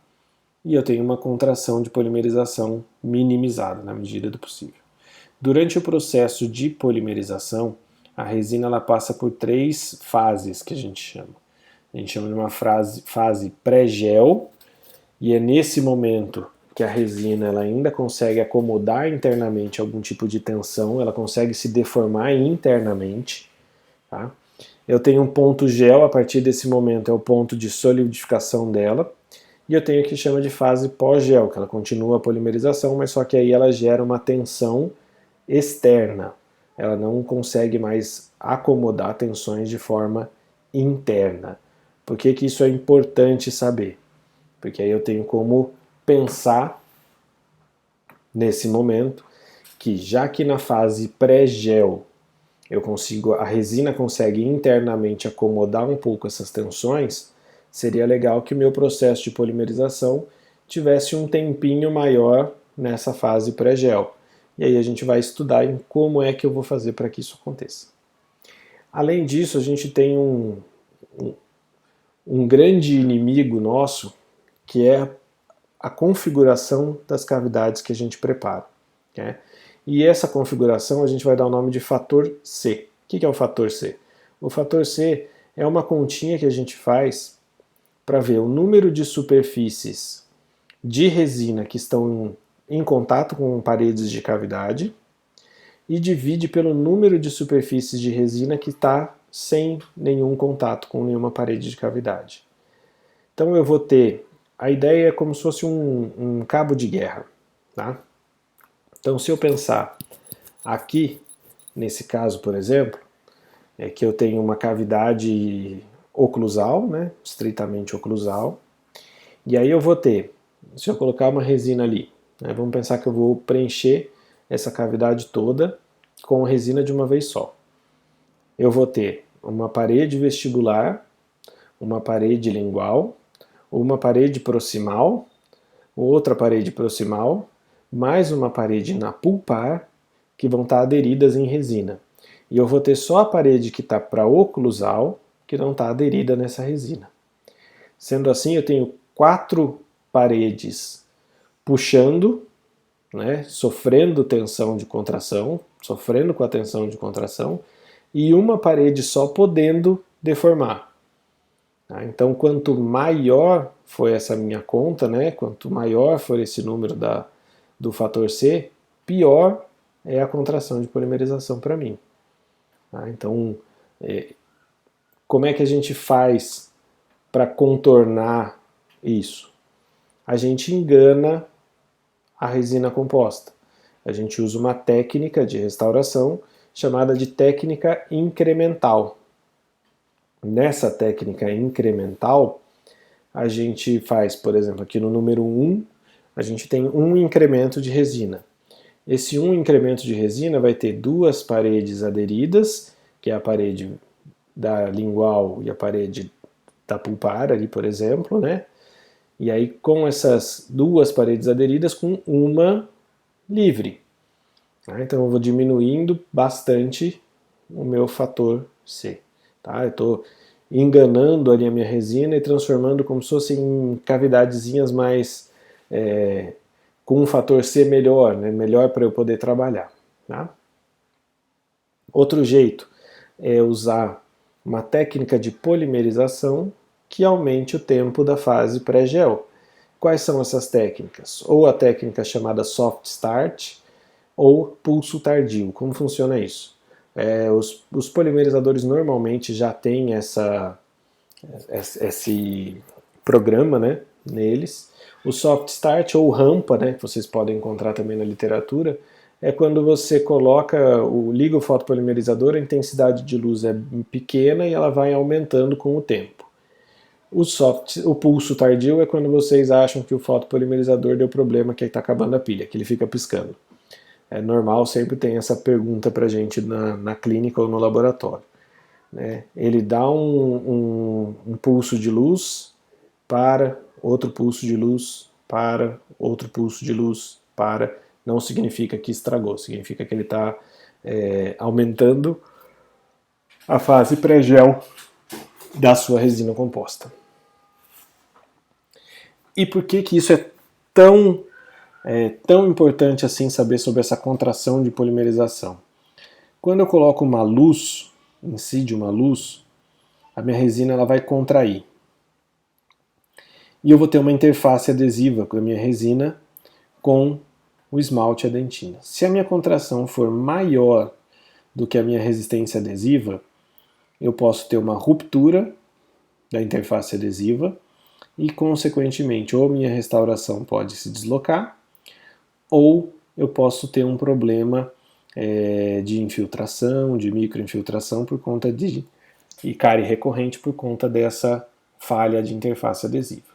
[SPEAKER 1] E eu tenho uma contração de polimerização minimizada na medida do possível. Durante o processo de polimerização, a resina ela passa por 3 fases que a gente chama. A gente chama de uma fase pré-gel, e é nesse momento que a resina ela ainda consegue acomodar internamente algum tipo de tensão, ela consegue se deformar internamente. Tá? Eu tenho um ponto gel, a partir desse momento é o ponto de solidificação dela, e eu tenho o que chama de fase pós-gel, que ela continua a polimerização, mas só que aí ela gera uma tensão externa. Ela não consegue mais acomodar tensões de forma interna. Por que isso é importante saber? Porque aí eu tenho como pensar nesse momento que já que na fase pré-gel a resina consegue internamente acomodar um pouco essas tensões, seria legal que o meu processo de polimerização tivesse um tempinho maior nessa fase pré-gel. E aí a gente vai estudar em como é que eu vou fazer para que isso aconteça. Além disso, a gente tem um grande inimigo nosso, que é a configuração das cavidades que a gente prepara. Né? E essa configuração a gente vai dar o nome de fator C. O que é o fator C? O fator C é uma continha que a gente faz para ver o número de superfícies de resina que estão em contato com paredes de cavidade e divide pelo número de superfícies de resina que está sem nenhum contato com nenhuma parede de cavidade. Então eu vou ter, a ideia é como se fosse um cabo de guerra. Tá? Então se eu pensar aqui, nesse caso por exemplo, é que eu tenho uma cavidade oclusal, né, estritamente oclusal, e aí eu vou ter se eu colocar uma resina ali, né, vamos pensar que eu vou preencher essa cavidade toda com resina de uma vez só. Eu vou ter uma parede vestibular, uma parede lingual, uma parede proximal, outra parede proximal, mais uma parede na pulpar, que vão estar aderidas em resina. E eu vou ter só a parede que está para oclusal, que não está aderida nessa resina. Sendo assim, eu tenho 4 paredes puxando, né, sofrendo tensão de contração, sofrendo com a tensão de contração, e uma parede só podendo deformar. Então, quanto maior for essa minha conta, né, quanto maior for esse número do fator C, pior é a contração de polimerização para mim. Então, como é que a gente faz para contornar isso? A gente engana a resina composta. A gente usa uma técnica de restauração chamada de técnica incremental. Nessa técnica incremental, a gente faz, por exemplo, aqui no número 1, a gente tem um incremento de resina. Esse um incremento de resina vai ter 2 paredes aderidas, que é a parede da lingual e a parede da pulpar ali, por exemplo, né? E aí com essas 2 paredes aderidas com uma livre. Então eu vou diminuindo bastante o meu fator C. Tá? Eu estou enganando ali a minha resina e transformando como se fossem em cavidadezinhas mais com um fator C melhor, né? Melhor para eu poder trabalhar. Tá? Outro jeito é usar uma técnica de polimerização que aumente o tempo da fase pré-gel. Quais são essas técnicas? Ou a técnica chamada soft start ou pulso tardio. Como funciona isso? Os polimerizadores normalmente já têm esse programa, né, neles. O soft start ou rampa, né, que vocês podem encontrar também na literatura, é quando você liga o fotopolimerizador, a intensidade de luz é pequena e ela vai aumentando com o tempo. O pulso tardio é quando vocês acham que o fotopolimerizador deu problema, que está acabando a pilha, que ele fica piscando. É normal, sempre tem essa pergunta para a gente na clínica ou no laboratório. Né? Ele dá um pulso de luz, para, outro pulso de luz, para, outro pulso de luz, para. Não significa que estragou, significa que ele está aumentando a fase pré-gel da sua resina composta. E por que isso é tão importante assim saber sobre essa contração de polimerização? Quando eu coloco uma luz, incide uma luz, a minha resina ela vai contrair. E eu vou ter uma interface adesiva com a minha resina com o esmalte a dentina. Se a minha contração for maior do que a minha resistência adesiva, eu posso ter uma ruptura da interface adesiva e, consequentemente, ou minha restauração pode se deslocar, ou eu posso ter um problema de infiltração, de microinfiltração por conta e cárie recorrente por conta dessa falha de interface adesiva.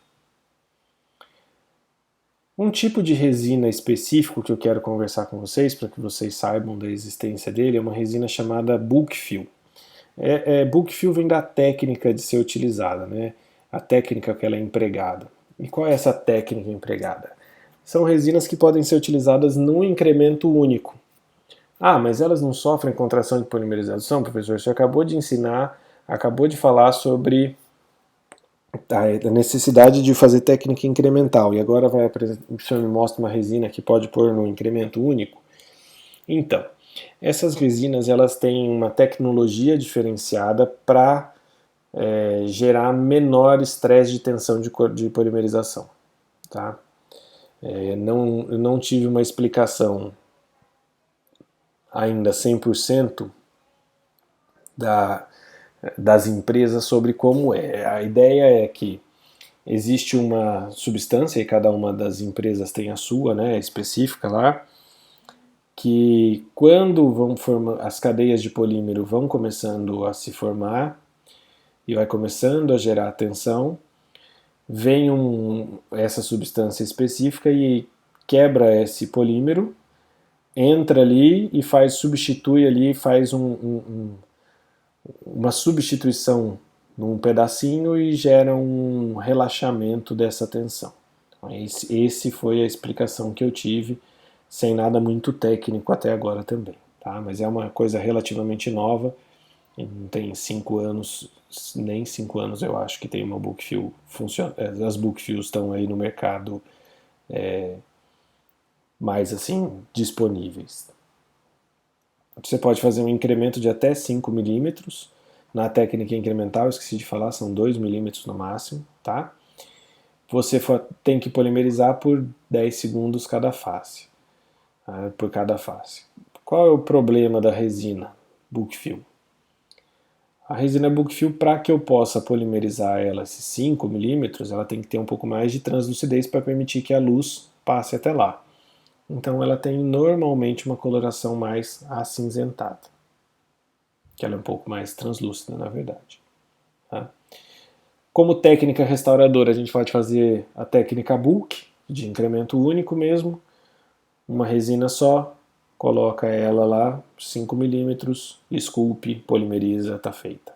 [SPEAKER 1] Um tipo de resina específico que eu quero conversar com vocês, para que vocês saibam da existência dele, é uma resina chamada bulk fill. Bulk fill vem da técnica de ser utilizada, né? A técnica que ela é empregada. E qual é essa técnica empregada? São resinas que podem ser utilizadas num incremento único. Ah, mas elas não sofrem contração de polimerização, professor? Você acabou de ensinar, acabou de falar sobre a necessidade de fazer técnica incremental, e agora o senhor me mostra uma resina que pode pôr no incremento único. Então, essas resinas elas têm uma tecnologia diferenciada para gerar menor estresse de tensão de polimerização. Tá? Eu não tive uma explicação ainda 100% das empresas sobre como é. A ideia é que existe uma substância, e cada uma das empresas tem a sua, né, específica lá, que quando as cadeias de polímero vão começando a se formar e vai começando a gerar tensão, vem essa substância específica e quebra esse polímero, entra ali e substitui ali, faz uma substituição num pedacinho e gera um relaxamento dessa tensão. Então, esse foi a explicação que eu tive, sem nada muito técnico até agora também. Tá? Mas é uma coisa relativamente nova, não tem 5 anos, nem 5 anos eu acho que tem uma Bookfill funciona. As Bookfills estão aí no mercado mais assim disponíveis. Você pode fazer um incremento de até 5 milímetros. Na técnica incremental, eu esqueci de falar, são 2 milímetros no máximo, tá? Você tem que polimerizar por 10 segundos cada face, tá? Por cada face. Qual é o problema da resina Bookfill? A resina Bookfill, para que eu possa polimerizar ela, esses 5 milímetros, ela tem que ter um pouco mais de translucidez para permitir que a luz passe até lá. Então ela tem normalmente uma coloração mais acinzentada, que ela é um pouco mais translúcida, na verdade. Tá? Como técnica restauradora, a gente pode fazer a técnica bulk, de incremento único mesmo, uma resina só, coloca ela lá, 5 milímetros, esculpe, polimeriza, está feita.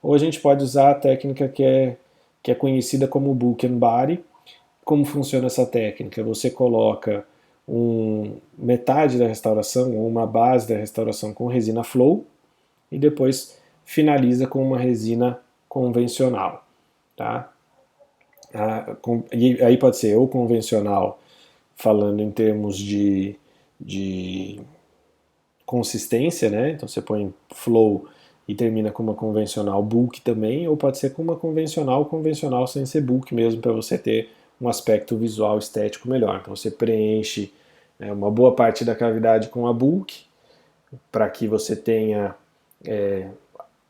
[SPEAKER 1] Ou a gente pode usar a técnica que é conhecida como bulk and body. Como funciona essa técnica? Você coloca metade da restauração ou uma base da restauração com resina flow e depois finaliza com uma resina convencional. Tá? E aí pode ser ou convencional, falando em termos de consistência, né? Então você põe flow e termina com uma convencional bulk também, ou pode ser com uma convencional sem ser bulk mesmo, para você ter um aspecto visual estético melhor. Então você preenche uma boa parte da cavidade com a bulk, para que você tenha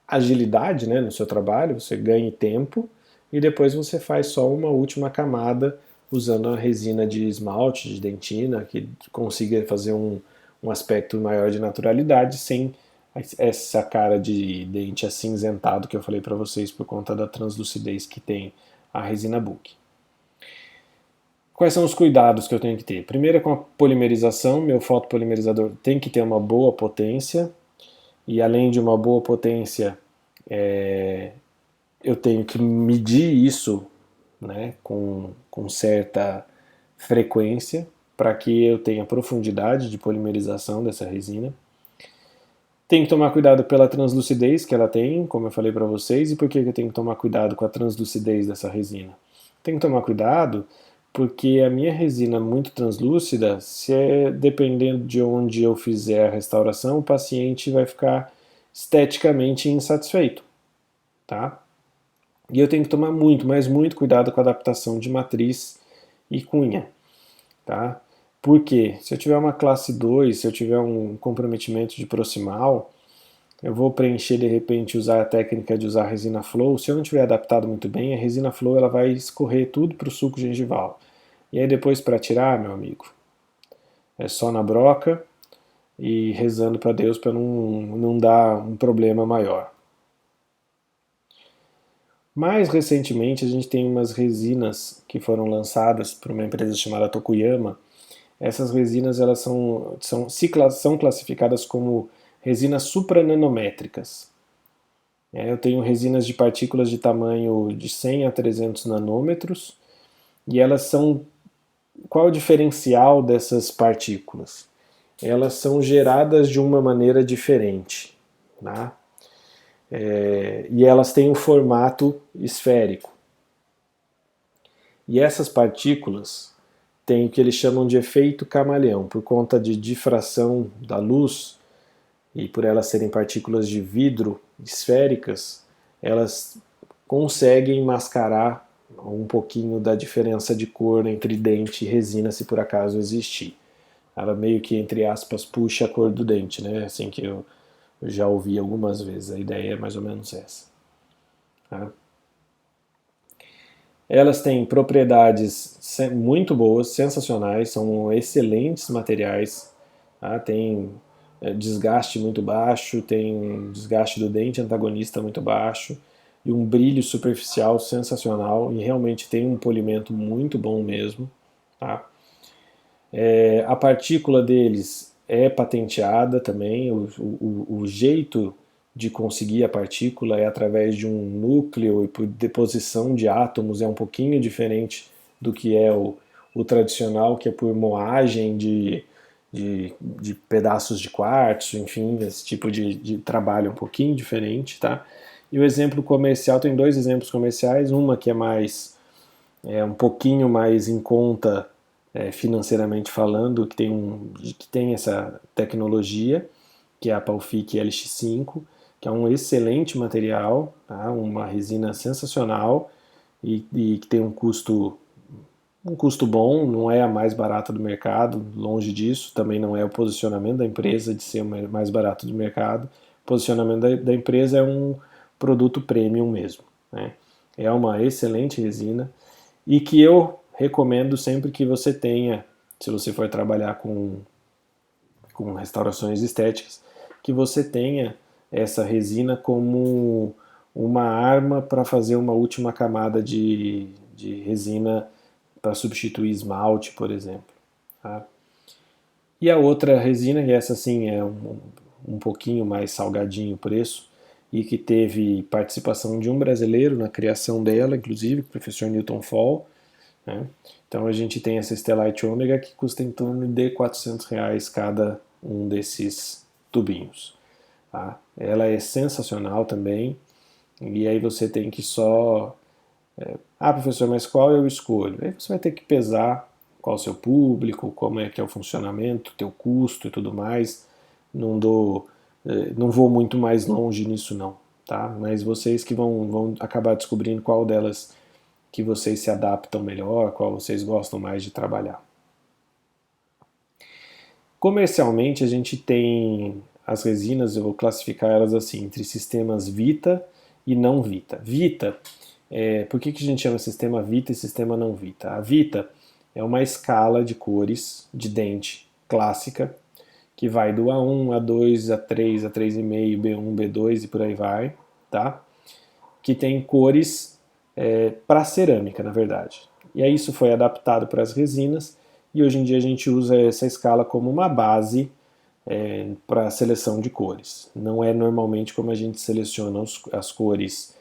[SPEAKER 1] agilidade, né, no seu trabalho, você ganhe tempo, e depois você faz só uma última camada usando a resina de esmalte, de dentina, que consiga fazer um aspecto maior de naturalidade sem essa cara de dente acinzentado que eu falei para vocês por conta da translucidez que tem a resina Book. Quais são os cuidados que eu tenho que ter? Primeiro, com a polimerização, meu fotopolimerizador tem que ter uma boa potência, e além de uma boa potência, eu tenho que medir isso, né, com certa frequência, para que eu tenha profundidade de polimerização dessa resina. Tem que tomar cuidado pela translucidez que ela tem, como eu falei para vocês. E por que eu tenho que tomar cuidado com a translucidez dessa resina? Tem que tomar cuidado porque a minha resina muito translúcida, dependendo de onde eu fizer a restauração, o paciente vai ficar esteticamente insatisfeito, tá? E eu tenho que tomar muito, mas muito cuidado com a adaptação de matriz e cunha, tá? Porque se eu tiver uma classe 2, se eu tiver um comprometimento de proximal, eu vou preencher de repente, usar a técnica de usar resina flow. Se eu não tiver adaptado muito bem, a resina flow ela vai escorrer tudo para o suco gengival. E aí depois para tirar, meu amigo, é só na broca e rezando para Deus para não dar um problema maior. Mais recentemente a gente tem umas resinas que foram lançadas por uma empresa chamada Tokuyama. Essas resinas elas são classificadas como resinas suprananométricas. Eu tenho resinas de partículas de tamanho de 100 a 300 nanômetros, e elas são... Qual é o diferencial dessas partículas? Elas são geradas de uma maneira diferente, tá? E elas têm um formato esférico. E essas partículas têm o que eles chamam de efeito camaleão, por conta de difração da luz e por elas serem partículas de vidro esféricas, elas conseguem mascarar um pouquinho da diferença de cor entre dente e resina, se por acaso existir. Ela meio que, entre aspas, puxa a cor do dente, né? Assim que eu já ouvi algumas vezes. A ideia é mais ou menos essa. Tá? Elas têm propriedades muito boas, sensacionais, são excelentes materiais, tá? Tem desgaste muito baixo, tem desgaste do dente antagonista muito baixo, e um brilho superficial sensacional, e realmente tem um polimento muito bom mesmo, tá? A partícula deles é patenteada também, o jeito de conseguir a partícula é através de um núcleo e por deposição de átomos, é um pouquinho diferente do que é o tradicional, que é por moagem de pedaços de quartzo, enfim, esse tipo de trabalho é um pouquinho diferente, tá? E o exemplo comercial, tem dois exemplos comerciais, uma que é um pouquinho mais em conta financeiramente falando, que tem essa tecnologia, que é a Palfic LX5, que é um excelente material, tá? Uma resina sensacional e que tem um custo bom, não é a mais barata do mercado, longe disso, também não é o posicionamento da empresa de ser o mais barato do mercado. O posicionamento da empresa é um produto premium mesmo, né? É uma excelente resina e que eu recomendo sempre que você tenha, se você for trabalhar com restaurações estéticas, que você tenha essa resina como uma arma para fazer uma última camada de resina para substituir esmalte, por exemplo. Tá? E a outra resina, e essa sim é um pouquinho mais salgadinho o preço, e que teve participação de um brasileiro na criação dela, inclusive, o professor Newton Fall. Né? Então a gente tem essa Stellite Ômega que custa em torno de R$ 400 cada um desses tubinhos. Tá? Ela é sensacional também, e aí você tem que só professor, mas qual eu escolho? Aí você vai ter que pesar qual é o seu público, como é que é o funcionamento, teu custo e tudo mais. Não vou muito mais longe nisso não, tá? Mas vocês que vão acabar descobrindo qual delas que vocês se adaptam melhor, qual vocês gostam mais de trabalhar. Comercialmente a gente tem as resinas, eu vou classificar elas assim, entre sistemas Vita e não Vita. Vita, por que a gente chama sistema Vita e sistema não Vita? A Vita é uma escala de cores de dente clássica, que vai do A1, A2, A3, A3,5, B1, B2 e por aí vai, tá? Que tem cores para cerâmica, na verdade. E aí isso foi adaptado para as resinas e hoje em dia a gente usa essa escala como uma base para seleção de cores. Não é normalmente como a gente seleciona as cores,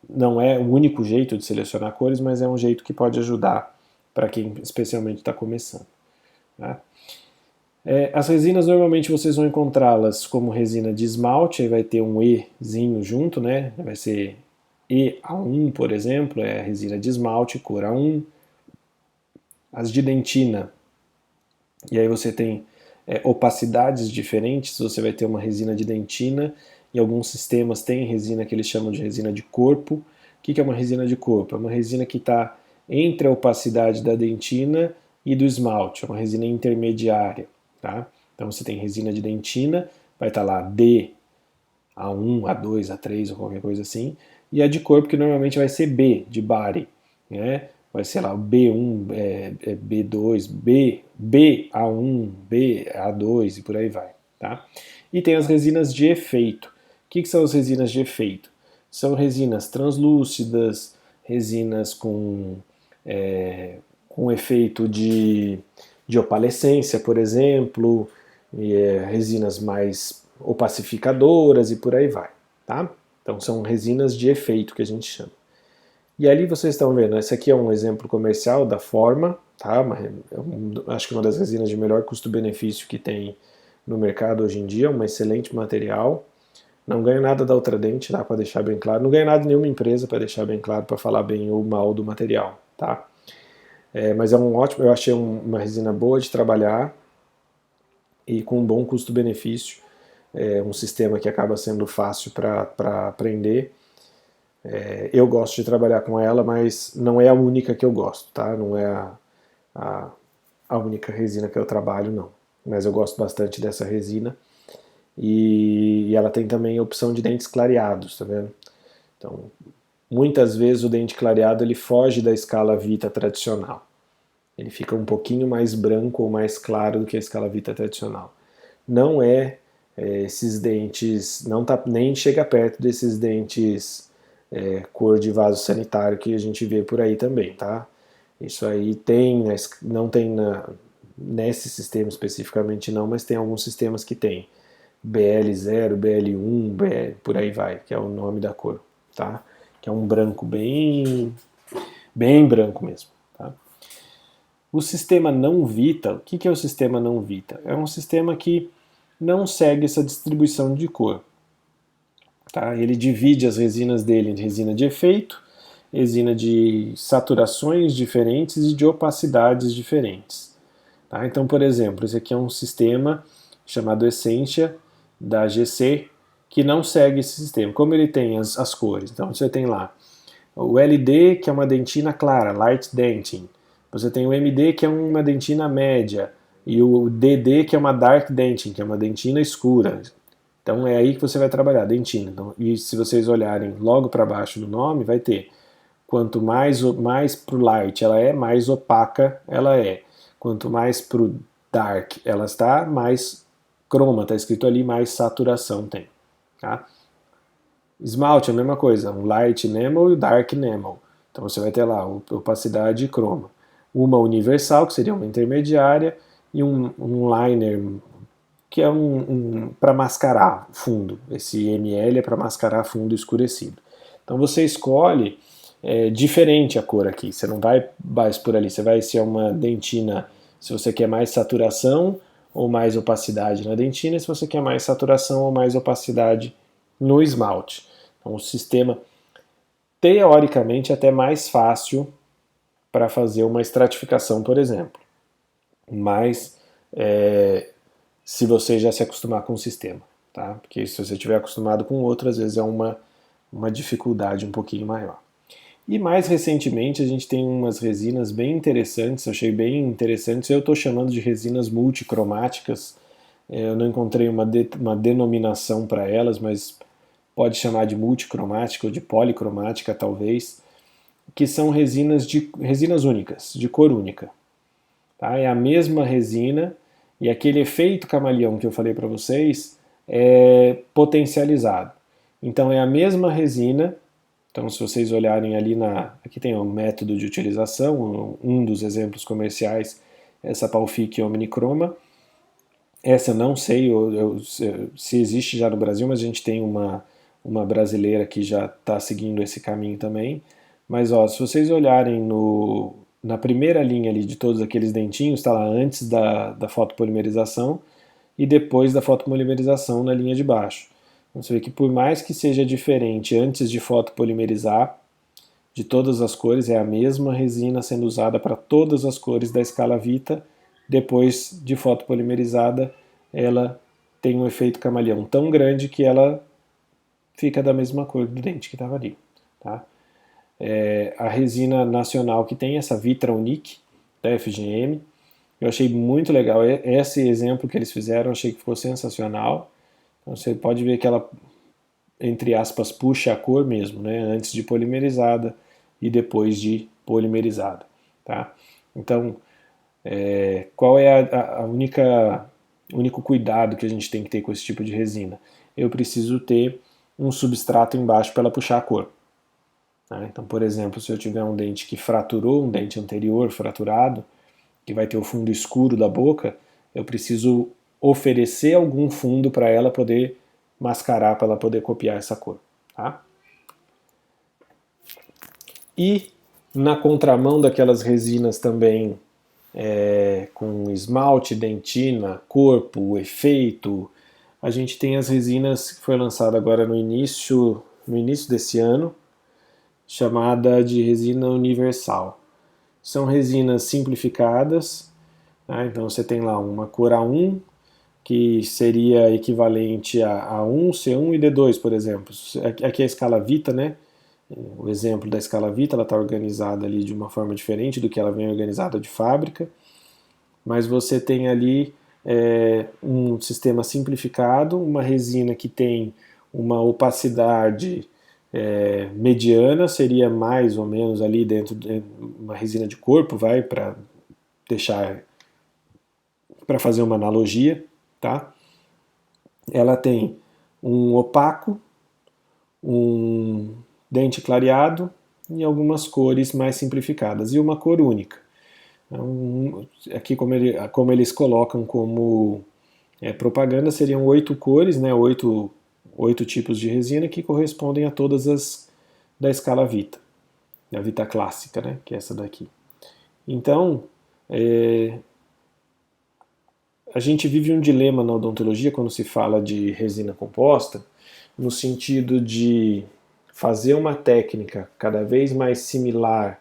[SPEAKER 1] não é o único jeito de selecionar cores, mas é um jeito que pode ajudar para quem especialmente está começando. Tá? As resinas normalmente vocês vão encontrá-las como resina de esmalte, aí vai ter um Ezinho junto, né? Vai ser EA1, por exemplo, é a resina de esmalte, cor A1. As de dentina, e aí você tem opacidades diferentes, você vai ter uma resina de dentina, e alguns sistemas têm resina que eles chamam de resina de corpo. O que é uma resina de corpo? É uma resina que está entre a opacidade da dentina e do esmalte, é uma resina intermediária. Tá? Então você tem resina de dentina, vai estar lá D, A1, A2, A3 ou qualquer coisa assim, e a de corpo que normalmente vai ser B, de Bari, né? Vai ser lá o B1, B2, B, A1, B, A2 e por aí vai. Tá? E tem as resinas de efeito. O que são as resinas de efeito? São resinas translúcidas, resinas com efeito de opalescência, por exemplo, resinas mais opacificadoras e por aí vai. Tá? Então são resinas de efeito que a gente chama. E ali vocês estão vendo, esse aqui é um exemplo comercial da Forma, tá? Acho que uma das resinas de melhor custo-benefício que tem no mercado hoje em dia, um excelente material. Não ganho nada da Ultradent, tá? Para deixar bem claro. Não ganho nada de nenhuma empresa, para deixar bem claro, para falar bem ou mal do material, tá? Mas é um ótimo, eu achei uma resina boa de trabalhar e com um bom custo-benefício. Um sistema que acaba sendo fácil para aprender. Eu gosto de trabalhar com ela, mas não é a única que eu gosto, tá? Não é a única resina que eu trabalho, não. Mas eu gosto bastante dessa resina. E ela tem também a opção de dentes clareados, tá vendo? Então, muitas vezes o dente clareado ele foge da escala Vita tradicional. Ele fica um pouquinho mais branco ou mais claro do que a escala Vita tradicional. Não é esses dentes, não tá, nem chega perto desses dentes cor de vaso sanitário que a gente vê por aí também, tá? Isso aí tem, não tem nesse sistema especificamente não, mas tem alguns sistemas que tem BL0, BL1, por aí vai, que é o nome da cor, tá? Que é um branco bem branco mesmo, tá? O sistema não Vita, o que é o sistema não Vita? É um sistema que não segue essa distribuição de cor. Tá? Ele divide as resinas dele em resina de efeito, resina de saturações diferentes e de opacidades diferentes. Tá? Então, por exemplo, esse aqui é um sistema chamado Essentia da GC que não segue esse sistema. Como ele tem as cores? Então você tem lá o LD, que é uma dentina clara, light dentin. Você tem o MD, que é uma dentina média, e o DD, que é uma dark dentin, que é uma dentina escura. Então é aí que você vai trabalhar, dentina. Então, e se vocês olharem logo para baixo do nome, vai ter quanto mais pro light ela é, mais opaca ela é. Quanto mais pro dark ela está, mais croma, está escrito ali, mais saturação tem. Tá? Esmalte é a mesma coisa, um light enamel e o dark enamel. Então você vai ter lá opacidade e croma. Uma universal, que seria uma intermediária, e um liner, que é para mascarar fundo. Esse ML é para mascarar fundo escurecido. Então você escolhe diferente a cor aqui. Você não vai mais por ali. Você vai ser uma dentina se você quer mais saturação ou mais opacidade na dentina, e se você quer mais saturação ou mais opacidade no esmalte. Então o sistema teoricamente é até mais fácil para fazer uma estratificação, por exemplo. Mas se você já se acostumar com o sistema, tá? Porque se você estiver acostumado com outro, às vezes é uma dificuldade um pouquinho maior. E mais recentemente a gente tem umas resinas bem interessantes, eu achei bem interessantes, eu estou chamando de resinas multicromáticas, eu não encontrei uma denominação para elas, mas pode chamar de multicromática ou de policromática talvez, que são resinas únicas, de cor única. Tá? É a mesma resina e aquele efeito camaleão que eu falei para vocês é potencializado. Então é a mesma resina. Então, se vocês olharem ali aqui tem um método de utilização, um dos exemplos comerciais, essa Palfic Omnichroma. Essa eu não sei se existe já no Brasil, mas a gente tem uma brasileira que já está seguindo esse caminho também. Mas ó, se vocês olharem na primeira linha ali de todos aqueles dentinhos, está lá antes da fotopolimerização e depois da fotopolimerização na linha de baixo. Então você vê que por mais que seja diferente antes de fotopolimerizar, de todas as cores, é a mesma resina sendo usada para todas as cores da escala Vita. Depois de fotopolimerizada, ela tem um efeito camaleão tão grande que ela fica da mesma cor do dente que estava ali. Tá? A resina nacional que tem essa Vitra Unique, da FGM, eu achei muito legal. Esse exemplo que eles fizeram, eu achei que ficou sensacional. Então você pode ver que ela, entre aspas, puxa a cor mesmo, né? Antes de polimerizada e depois de polimerizada. Tá? Então, qual é o único cuidado que a gente tem que ter com esse tipo de resina? Eu preciso ter um substrato embaixo para ela puxar a cor. Tá? Então, por exemplo, se eu tiver um dente que fraturou, um dente anterior fraturado, que vai ter o fundo escuro da boca, eu preciso oferecer algum fundo para ela poder mascarar, para ela poder copiar essa cor. Tá? E na contramão daquelas resinas também com esmalte, dentina, corpo, efeito, a gente tem as resinas que foi lançada agora no início desse ano, chamada de resina universal. São resinas simplificadas, né? Então você tem lá uma cor A1, que seria equivalente a A1, C1 e D2, por exemplo. Aqui é a escala Vita, né? O exemplo da escala Vita, ela está organizada ali de uma forma diferente do que ela vem organizada de fábrica, mas você tem ali um sistema simplificado, uma resina que tem uma opacidade mediana, seria mais ou menos ali dentro de uma resina de corpo, vai, para fazer uma analogia, tá? ela tem um opaco, um dente clareado e algumas cores mais simplificadas, e uma cor única. Então, aqui como eles colocam como propaganda, seriam 8 cores, né, 8 tipos de resina que correspondem a todas as da escala Vita, da Vita clássica, né, que é essa daqui. Então, a gente vive um dilema na odontologia quando se fala de resina composta, no sentido de fazer uma técnica cada vez mais similar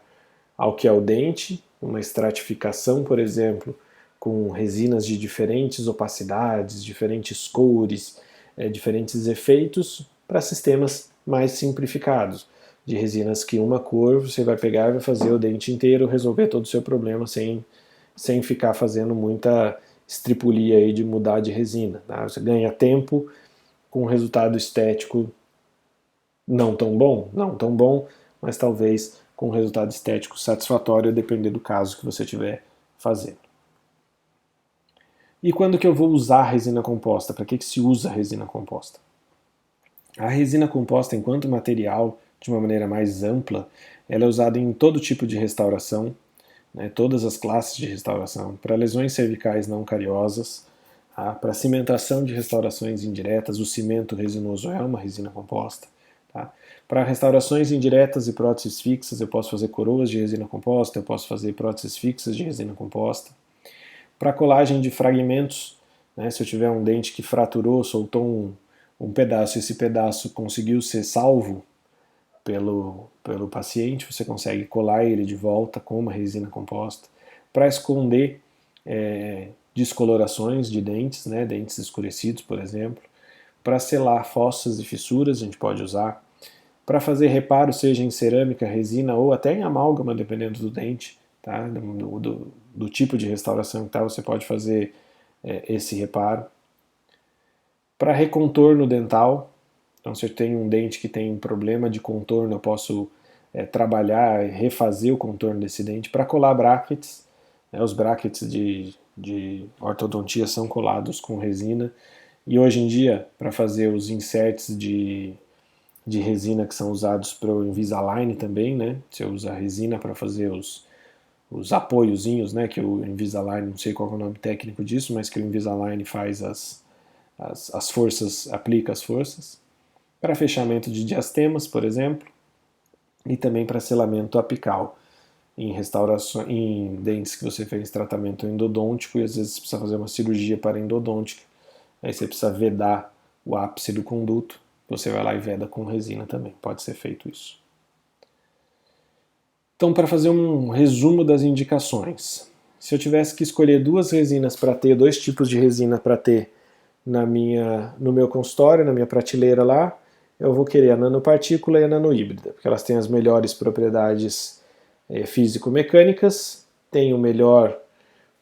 [SPEAKER 1] ao que é o dente, uma estratificação, por exemplo, com resinas de diferentes opacidades, diferentes cores, diferentes efeitos, para sistemas mais simplificados, de resinas que uma cor você vai pegar e vai fazer o dente inteiro, resolver todo o seu problema sem ficar fazendo muita estripulia aí de mudar de resina. Tá? Você ganha tempo com um resultado estético não tão bom, mas talvez com um resultado estético satisfatório, dependendo do caso que você estiver fazendo. E quando que eu vou usar a resina composta? Para que se usa a resina composta? A resina composta, enquanto material, de uma maneira mais ampla, ela é usada em todo tipo de restauração, né, todas as classes de restauração, para lesões cervicais não cariosas, tá, para cimentação de restaurações indiretas, o cimento resinoso é uma resina composta. Tá? Para restaurações indiretas e próteses fixas, eu posso fazer coroas de resina composta, eu posso fazer próteses fixas de resina composta. Para colagem de fragmentos, né, se eu tiver um dente que fraturou, soltou um pedaço, esse pedaço conseguiu ser salvo pelo paciente, você consegue colar ele de volta com uma resina composta. Para esconder descolorações de dentes, né, dentes escurecidos, por exemplo. Para selar fossas e fissuras, a gente pode usar. Para fazer reparo, seja em cerâmica, resina ou até em amálgama, dependendo do dente, tá? do tipo de restauração que tá, você pode fazer esse reparo. Para recontorno dental, então se eu tenho um dente que tem um problema de contorno, eu posso trabalhar e refazer o contorno desse dente. Para colar brackets, né, os brackets de ortodontia são colados com resina. E hoje em dia, para fazer os inserts de resina que são usados para o Invisalign também, né? Você usa a resina para fazer os apoiozinhos, né? Que o Invisalign, não sei qual é o nome técnico disso, mas que o Invisalign faz as forças, aplica as forças. Para fechamento de diastemas, por exemplo, e também para selamento apical em restauração, em dentes que você fez tratamento endodôntico e às vezes você precisa fazer uma cirurgia para endodôntica. Aí você precisa vedar o ápice do conduto, você vai lá e veda com resina também, pode ser feito isso. Então, para fazer um resumo das indicações, se eu tivesse que escolher duas resinas para ter, dois tipos de resina para ter no meu consultório, na minha prateleira lá, eu vou querer a nanopartícula e a nanohíbrida, porque elas têm as melhores propriedades físico-mecânicas, têm o melhor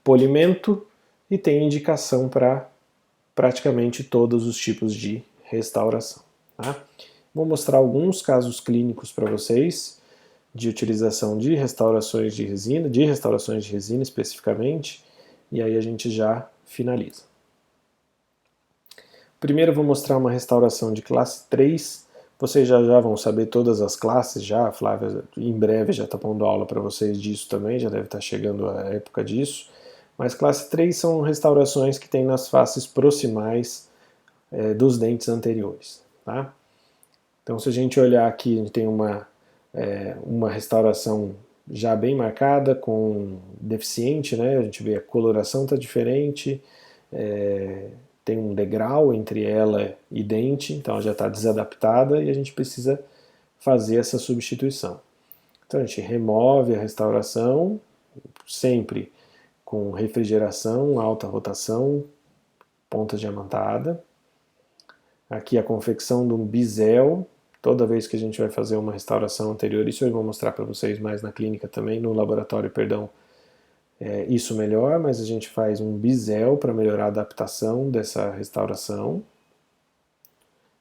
[SPEAKER 1] polimento e têm indicação para praticamente todos os tipos de restauração. Tá? Vou mostrar alguns casos clínicos para vocês de utilização de restaurações de resina especificamente, e aí a gente já finaliza. Primeiro eu vou mostrar uma restauração de classe 3, vocês já vão saber todas as classes já, a Flávia em breve já está pondo aula para vocês disso também, já deve estar chegando a época disso, mas classe 3 são restaurações que tem nas faces proximais dos dentes anteriores. Tá? Então se a gente olhar aqui, a gente tem uma restauração já bem marcada, com deficiente, né? A gente vê a coloração está diferente, tem um degrau entre ela e dente, então ela já está desadaptada e a gente precisa fazer essa substituição. Então a gente remove a restauração, sempre com refrigeração, alta rotação, ponta diamantada. Aqui a confecção de um bisel, toda vez que a gente vai fazer uma restauração anterior, isso eu vou mostrar para vocês mais na clínica também, no laboratório, perdão, isso melhor, mas a gente faz um bisel para melhorar a adaptação dessa restauração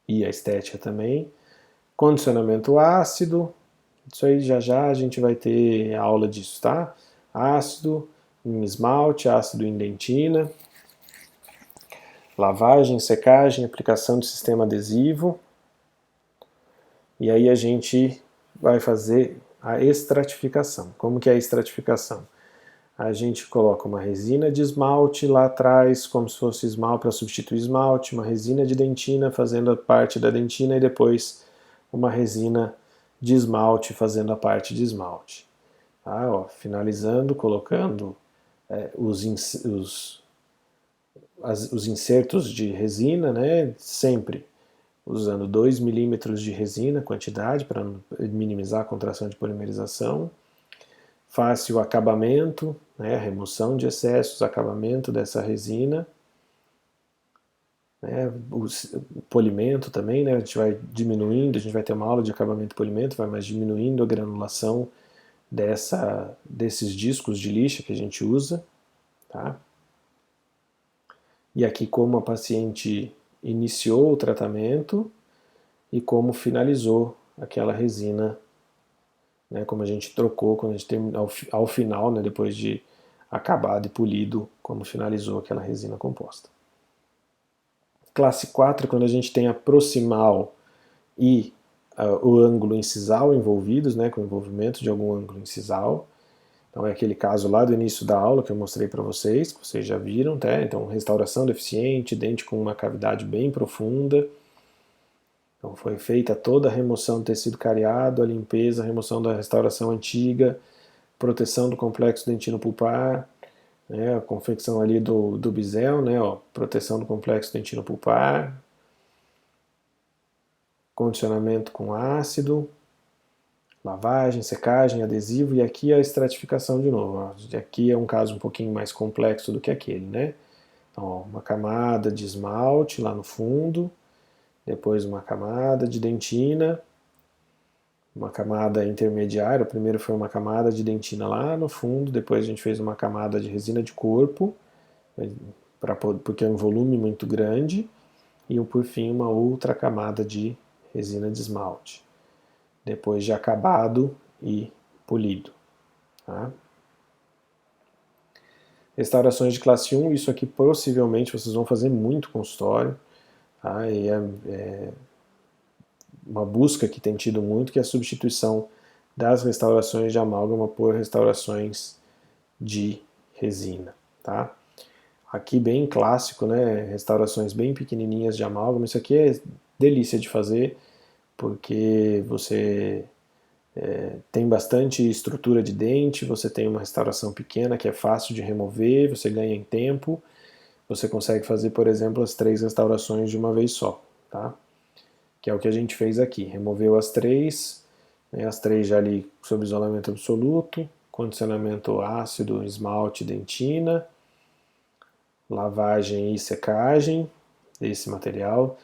[SPEAKER 1] e a estética também. Condicionamento ácido, isso aí já a gente vai ter aula disso, tá? Ácido em esmalte, ácido em dentina. lavagem, secagem, aplicação de sistema adesivo, e aí a gente vai fazer a estratificação. Como que é a estratificação? A gente coloca uma resina de esmalte lá atrás, como se fosse esmalte para substituir esmalte, uma resina de dentina fazendo a parte da dentina e depois uma resina de esmalte fazendo a parte de esmalte. Tá, ó, finalizando, colocando os insertos de resina, né, sempre usando 2 milímetros de resina, quantidade, para minimizar a contração de polimerização. Fácil acabamento, né, remoção de excessos, acabamento dessa resina. Né, o polimento também, né, a gente vai diminuindo, a gente vai ter uma aula de acabamento e polimento, vai mais diminuindo a granulação desses discos de lixa que a gente usa. Tá? E aqui como a paciente iniciou o tratamento e como finalizou aquela resina, né, como a gente trocou, quando a gente terminou, ao final, né, depois de acabado e polido, como finalizou aquela resina composta. Classe 4, quando a gente tem a proximal e o ângulo incisal envolvidos, né, com o envolvimento de algum ângulo incisal. Então é aquele caso lá do início da aula que eu mostrei para vocês, que vocês já viram, tá? Então restauração deficiente, dente com uma cavidade bem profunda. Então foi feita toda a remoção do tecido cariado, a limpeza, a remoção da restauração antiga, proteção do complexo dentino-pulpar, né, a confecção ali do bisel, né, ó, proteção do complexo dentino-pulpar, condicionamento com ácido, lavagem, secagem, adesivo, e aqui a estratificação de novo. Ó. Aqui é um caso um pouquinho mais complexo do que aquele, né? Então, ó, uma camada de esmalte lá no fundo, depois uma camada de dentina, uma camada intermediária. O primeiro foi uma camada de dentina lá no fundo, depois a gente fez uma camada de resina de corpo, porque é um volume muito grande, e por fim uma outra camada de resina de esmalte, depois de acabado e polido. Tá? Restaurações de classe 1, isso aqui possivelmente vocês vão fazer muito consultório, tá? E é uma busca que tem tido muito, que é a substituição das restaurações de amálgama por restaurações de resina. Tá? Aqui bem clássico, né? Restaurações bem pequenininhas de amálgama, isso aqui é delícia de fazer, porque você tem bastante estrutura de dente, você tem uma restauração pequena que é fácil de remover, você ganha em tempo, você consegue fazer, por exemplo, as 3 restaurações de uma vez só, tá? Que é o que a gente fez aqui, removeu as 3, né, as 3 já ali sob isolamento absoluto, condicionamento ácido, esmalte, dentina, lavagem e secagem desse material.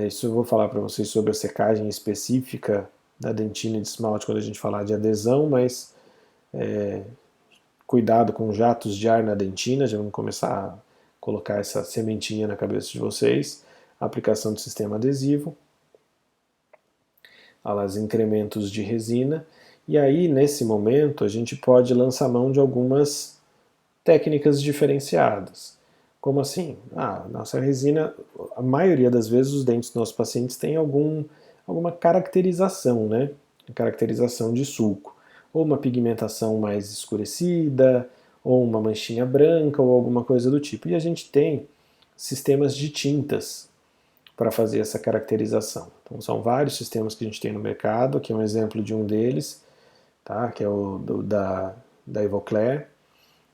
[SPEAKER 1] Isso eu vou falar para vocês sobre a secagem específica da dentina e de esmalte quando a gente falar de adesão, mas cuidado com jatos de ar na dentina, já vamos começar a colocar essa sementinha na cabeça de vocês. Aplicação do sistema adesivo, os incrementos de resina, e aí nesse momento a gente pode lançar mão de algumas técnicas diferenciadas. Como assim? Nossa resina, a maioria das vezes os dentes dos nossos pacientes têm alguma caracterização, né? Caracterização de sulco. Ou uma pigmentação mais escurecida, ou uma manchinha branca, ou alguma coisa do tipo. E a gente tem sistemas de tintas para fazer essa caracterização. Então são vários sistemas que a gente tem no mercado, aqui é um exemplo de um deles, tá? Que é o da Evoclair.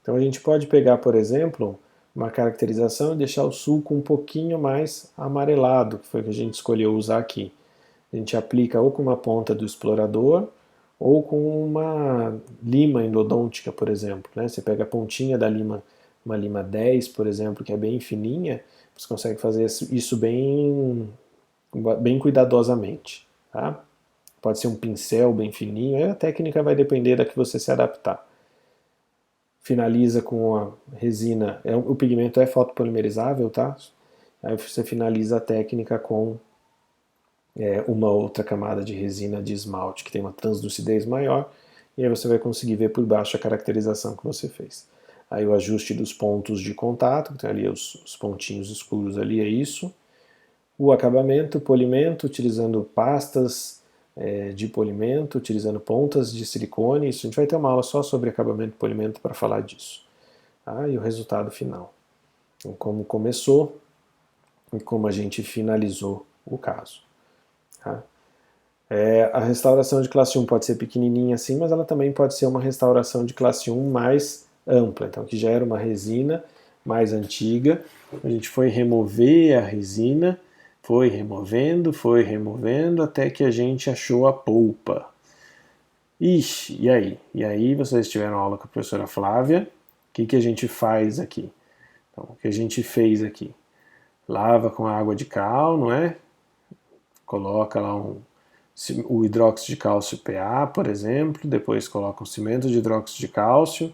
[SPEAKER 1] Então a gente pode pegar, por exemplo, uma caracterização e deixar o sulco um pouquinho mais amarelado, que foi o que a gente escolheu usar aqui. A gente aplica ou com uma ponta do explorador ou com uma lima endodôntica, por exemplo. Né? Você pega a pontinha da lima, uma lima 10, por exemplo, que é bem fininha, você consegue fazer isso bem cuidadosamente. Tá? Pode ser um pincel bem fininho, aí a técnica vai depender da que você se adaptar. Finaliza com a resina, o pigmento é fotopolimerizável, tá? Aí você finaliza a técnica com uma outra camada de resina de esmalte que tem uma translucidez maior, e aí você vai conseguir ver por baixo a caracterização que você fez. Aí o ajuste dos pontos de contato, que tem ali os pontinhos escuros ali, é isso. O acabamento, polimento, utilizando pastas de polimento, utilizando pontas de silicone. Isso a gente vai ter uma aula só sobre acabamento e polimento para falar disso. E o resultado final. Então, como começou e como a gente finalizou o caso. Tá? A restauração de classe 1 pode ser pequenininha assim, mas ela também pode ser uma restauração de classe 1 mais ampla. Então, que já era uma resina mais antiga, a gente foi remover a resina, foi removendo, até que a gente achou a polpa. Ixi, e aí? E aí vocês tiveram aula com a professora Flávia, o que a gente faz aqui? Então, o que a gente fez aqui? Lava com água de cal, não é? Coloca lá o hidróxido de cálcio PA, por exemplo, depois coloca um cimento de hidróxido de cálcio,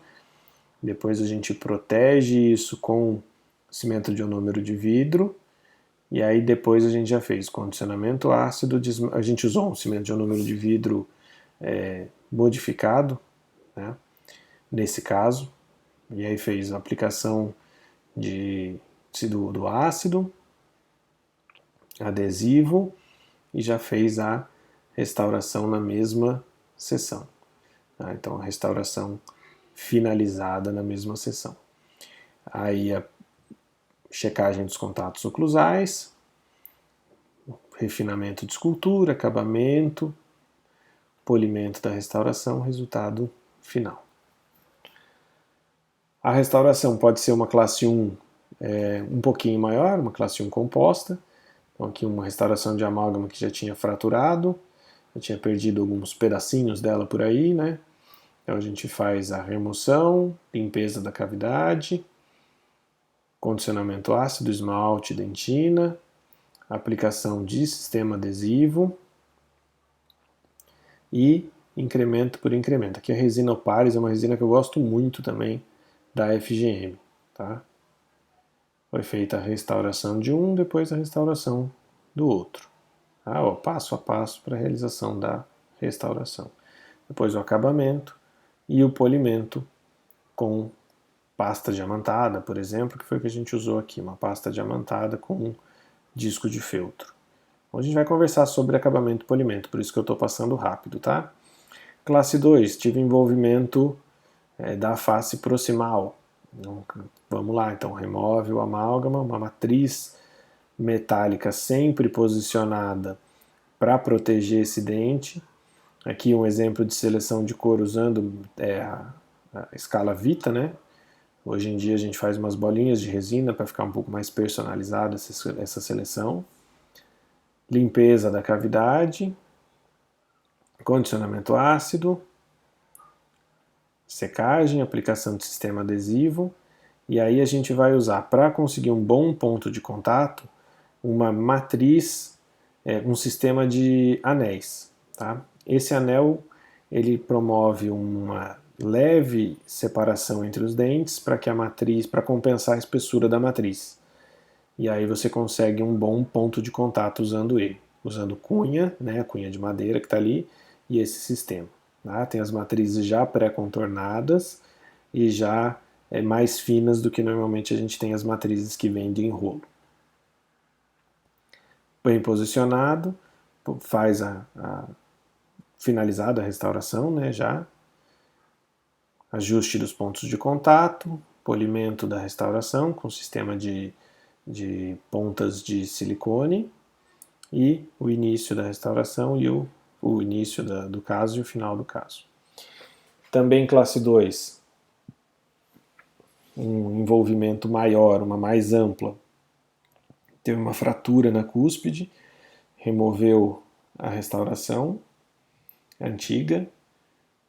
[SPEAKER 1] depois a gente protege isso com cimento de ionômero de vidro, e aí depois a gente já fez condicionamento ácido, a gente usou um cimento de ionômero de vidro modificado, né, nesse caso, e aí fez a aplicação do ácido, adesivo, e já fez a restauração na mesma sessão. Tá? Então, a restauração finalizada na mesma sessão. Aí a checagem dos contatos oclusais, refinamento de escultura, acabamento, polimento da restauração, resultado final. A restauração pode ser uma classe 1 um pouquinho maior, uma classe 1 composta. Então aqui uma restauração de amálgama que já tinha fraturado, já tinha perdido alguns pedacinhos dela por aí, né? Então a gente faz a remoção, limpeza da cavidade, condicionamento ácido, esmalte, dentina, aplicação de sistema adesivo e incremento por incremento. Aqui a resina Opares é uma resina que eu gosto muito também da FGM, tá? Foi feita a restauração de um, depois a restauração do outro. Passo a passo para a realização da restauração. Depois o acabamento e o polimento com pasta diamantada, por exemplo, que foi o que a gente usou aqui, uma pasta diamantada com um disco de feltro. Hoje a gente vai conversar sobre acabamento e polimento, por isso que eu estou passando rápido, tá? Classe 2, tive envolvimento da face proximal. Vamos lá, então remove o amálgama, uma matriz metálica sempre posicionada para proteger esse dente. Aqui um exemplo de seleção de cor usando a escala Vita, né? Hoje em dia a gente faz umas bolinhas de resina para ficar um pouco mais personalizada essa seleção. Limpeza da cavidade, condicionamento ácido, secagem, aplicação de sistema adesivo, e aí a gente vai usar, para conseguir um bom ponto de contato, uma matriz, um sistema de anéis. Tá? Esse anel ele promove uma leve separação entre os dentes para que a matriz, para compensar a espessura da matriz. E aí você consegue um bom ponto de contato usando ele, usando cunha, né, a cunha de madeira que está ali, e esse sistema. Tá? Tem as matrizes já pré-contornadas e já mais finas do que normalmente a gente tem as matrizes que vêm de enrolo. Bem posicionado, faz finalizada a restauração, né, já. Ajuste dos pontos de contato, polimento da restauração com sistema de pontas de silicone e o início da restauração e o início do caso e o final do caso. Também classe 2, um envolvimento maior, uma mais ampla. Teve uma fratura na cúspide, removeu a restauração antiga,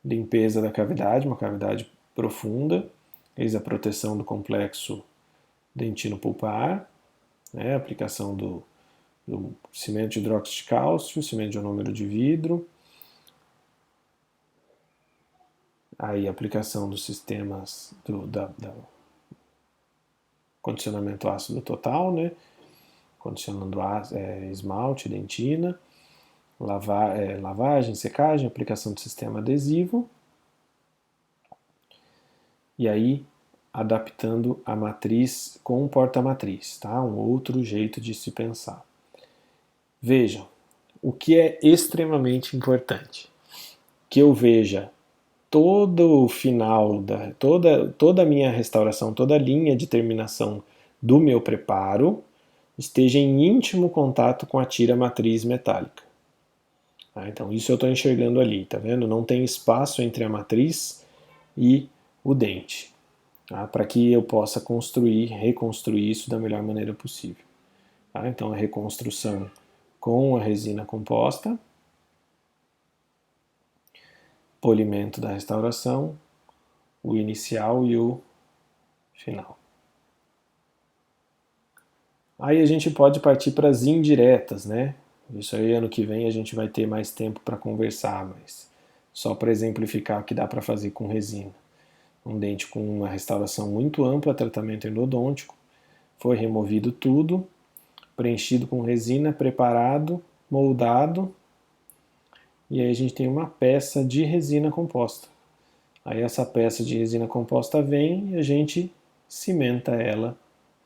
[SPEAKER 1] limpeza da cavidade, uma cavidade profunda, fez a proteção do complexo dentino-pulpar, aplicação do cimento de hidróxido de cálcio, cimento de ionômero de vidro, aí a aplicação dos sistemas da condicionamento ácido total, né? Condicionando esmalte, dentina, lavagem, secagem, aplicação do sistema adesivo, e aí adaptando a matriz com o porta-matriz, tá? Um outro jeito de se pensar. Vejam, o que é extremamente importante, que eu veja todo o final, toda a minha restauração, toda a linha de terminação do meu preparo esteja em íntimo contato com a tira matriz metálica. Então isso eu estou enxergando ali, tá vendo? Não tem espaço entre a matriz e o dente, tá? Para que eu possa reconstruir isso da melhor maneira possível. Tá? Então a reconstrução com a resina composta, polimento da restauração, o inicial e o final. Aí a gente pode partir para as indiretas, né? Isso aí ano que vem a gente vai ter mais tempo para conversar, mas só para exemplificar o que dá para fazer com resina. Um dente com uma restauração muito ampla, tratamento endodôntico, foi removido tudo, preenchido com resina, preparado, moldado, e aí a gente tem uma peça de resina composta. Aí essa peça de resina composta vem e a gente cimenta ela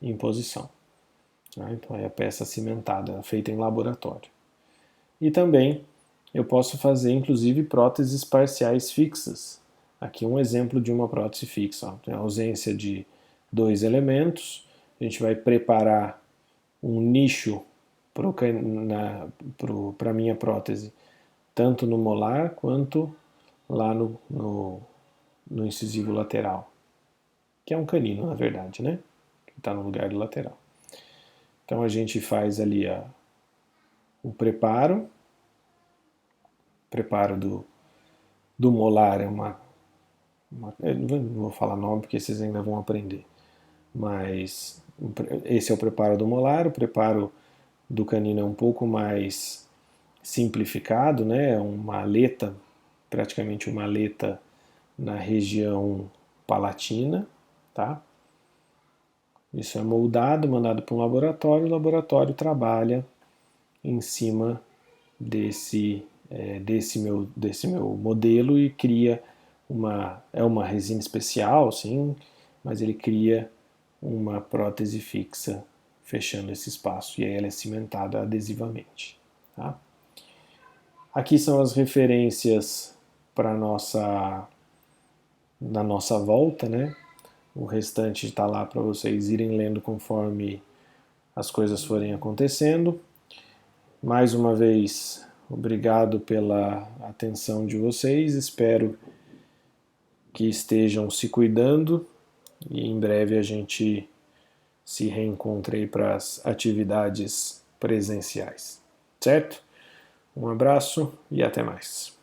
[SPEAKER 1] em posição. Então é a peça cimentada, feita em laboratório. E também eu posso fazer inclusive próteses parciais fixas. Aqui um exemplo de uma prótese fixa. Tem a ausência de 2 elementos, a gente vai preparar um nicho para a minha prótese, tanto no molar quanto lá no incisivo lateral, que é um canino na verdade, né? Que está no lugar do lateral. Então a gente faz ali o preparo do molar, eu não vou falar nome porque vocês ainda vão aprender, mas esse é o preparo do molar. O preparo do canino é um pouco mais simplificado, né? Uma aleta, praticamente uma aleta na região palatina, tá? Isso é moldado, mandado para um laboratório, o laboratório trabalha em cima desse meu modelo e cria uma resina especial, sim, mas ele cria uma prótese fixa fechando esse espaço e aí ela é cimentada adesivamente. Tá? Aqui são as referências para na nossa volta, né? O restante está lá para vocês irem lendo conforme as coisas forem acontecendo. Mais uma vez, obrigado pela atenção de vocês. Espero que estejam se cuidando e em breve a gente se reencontre aí para as atividades presenciais. Certo? Um abraço e até mais.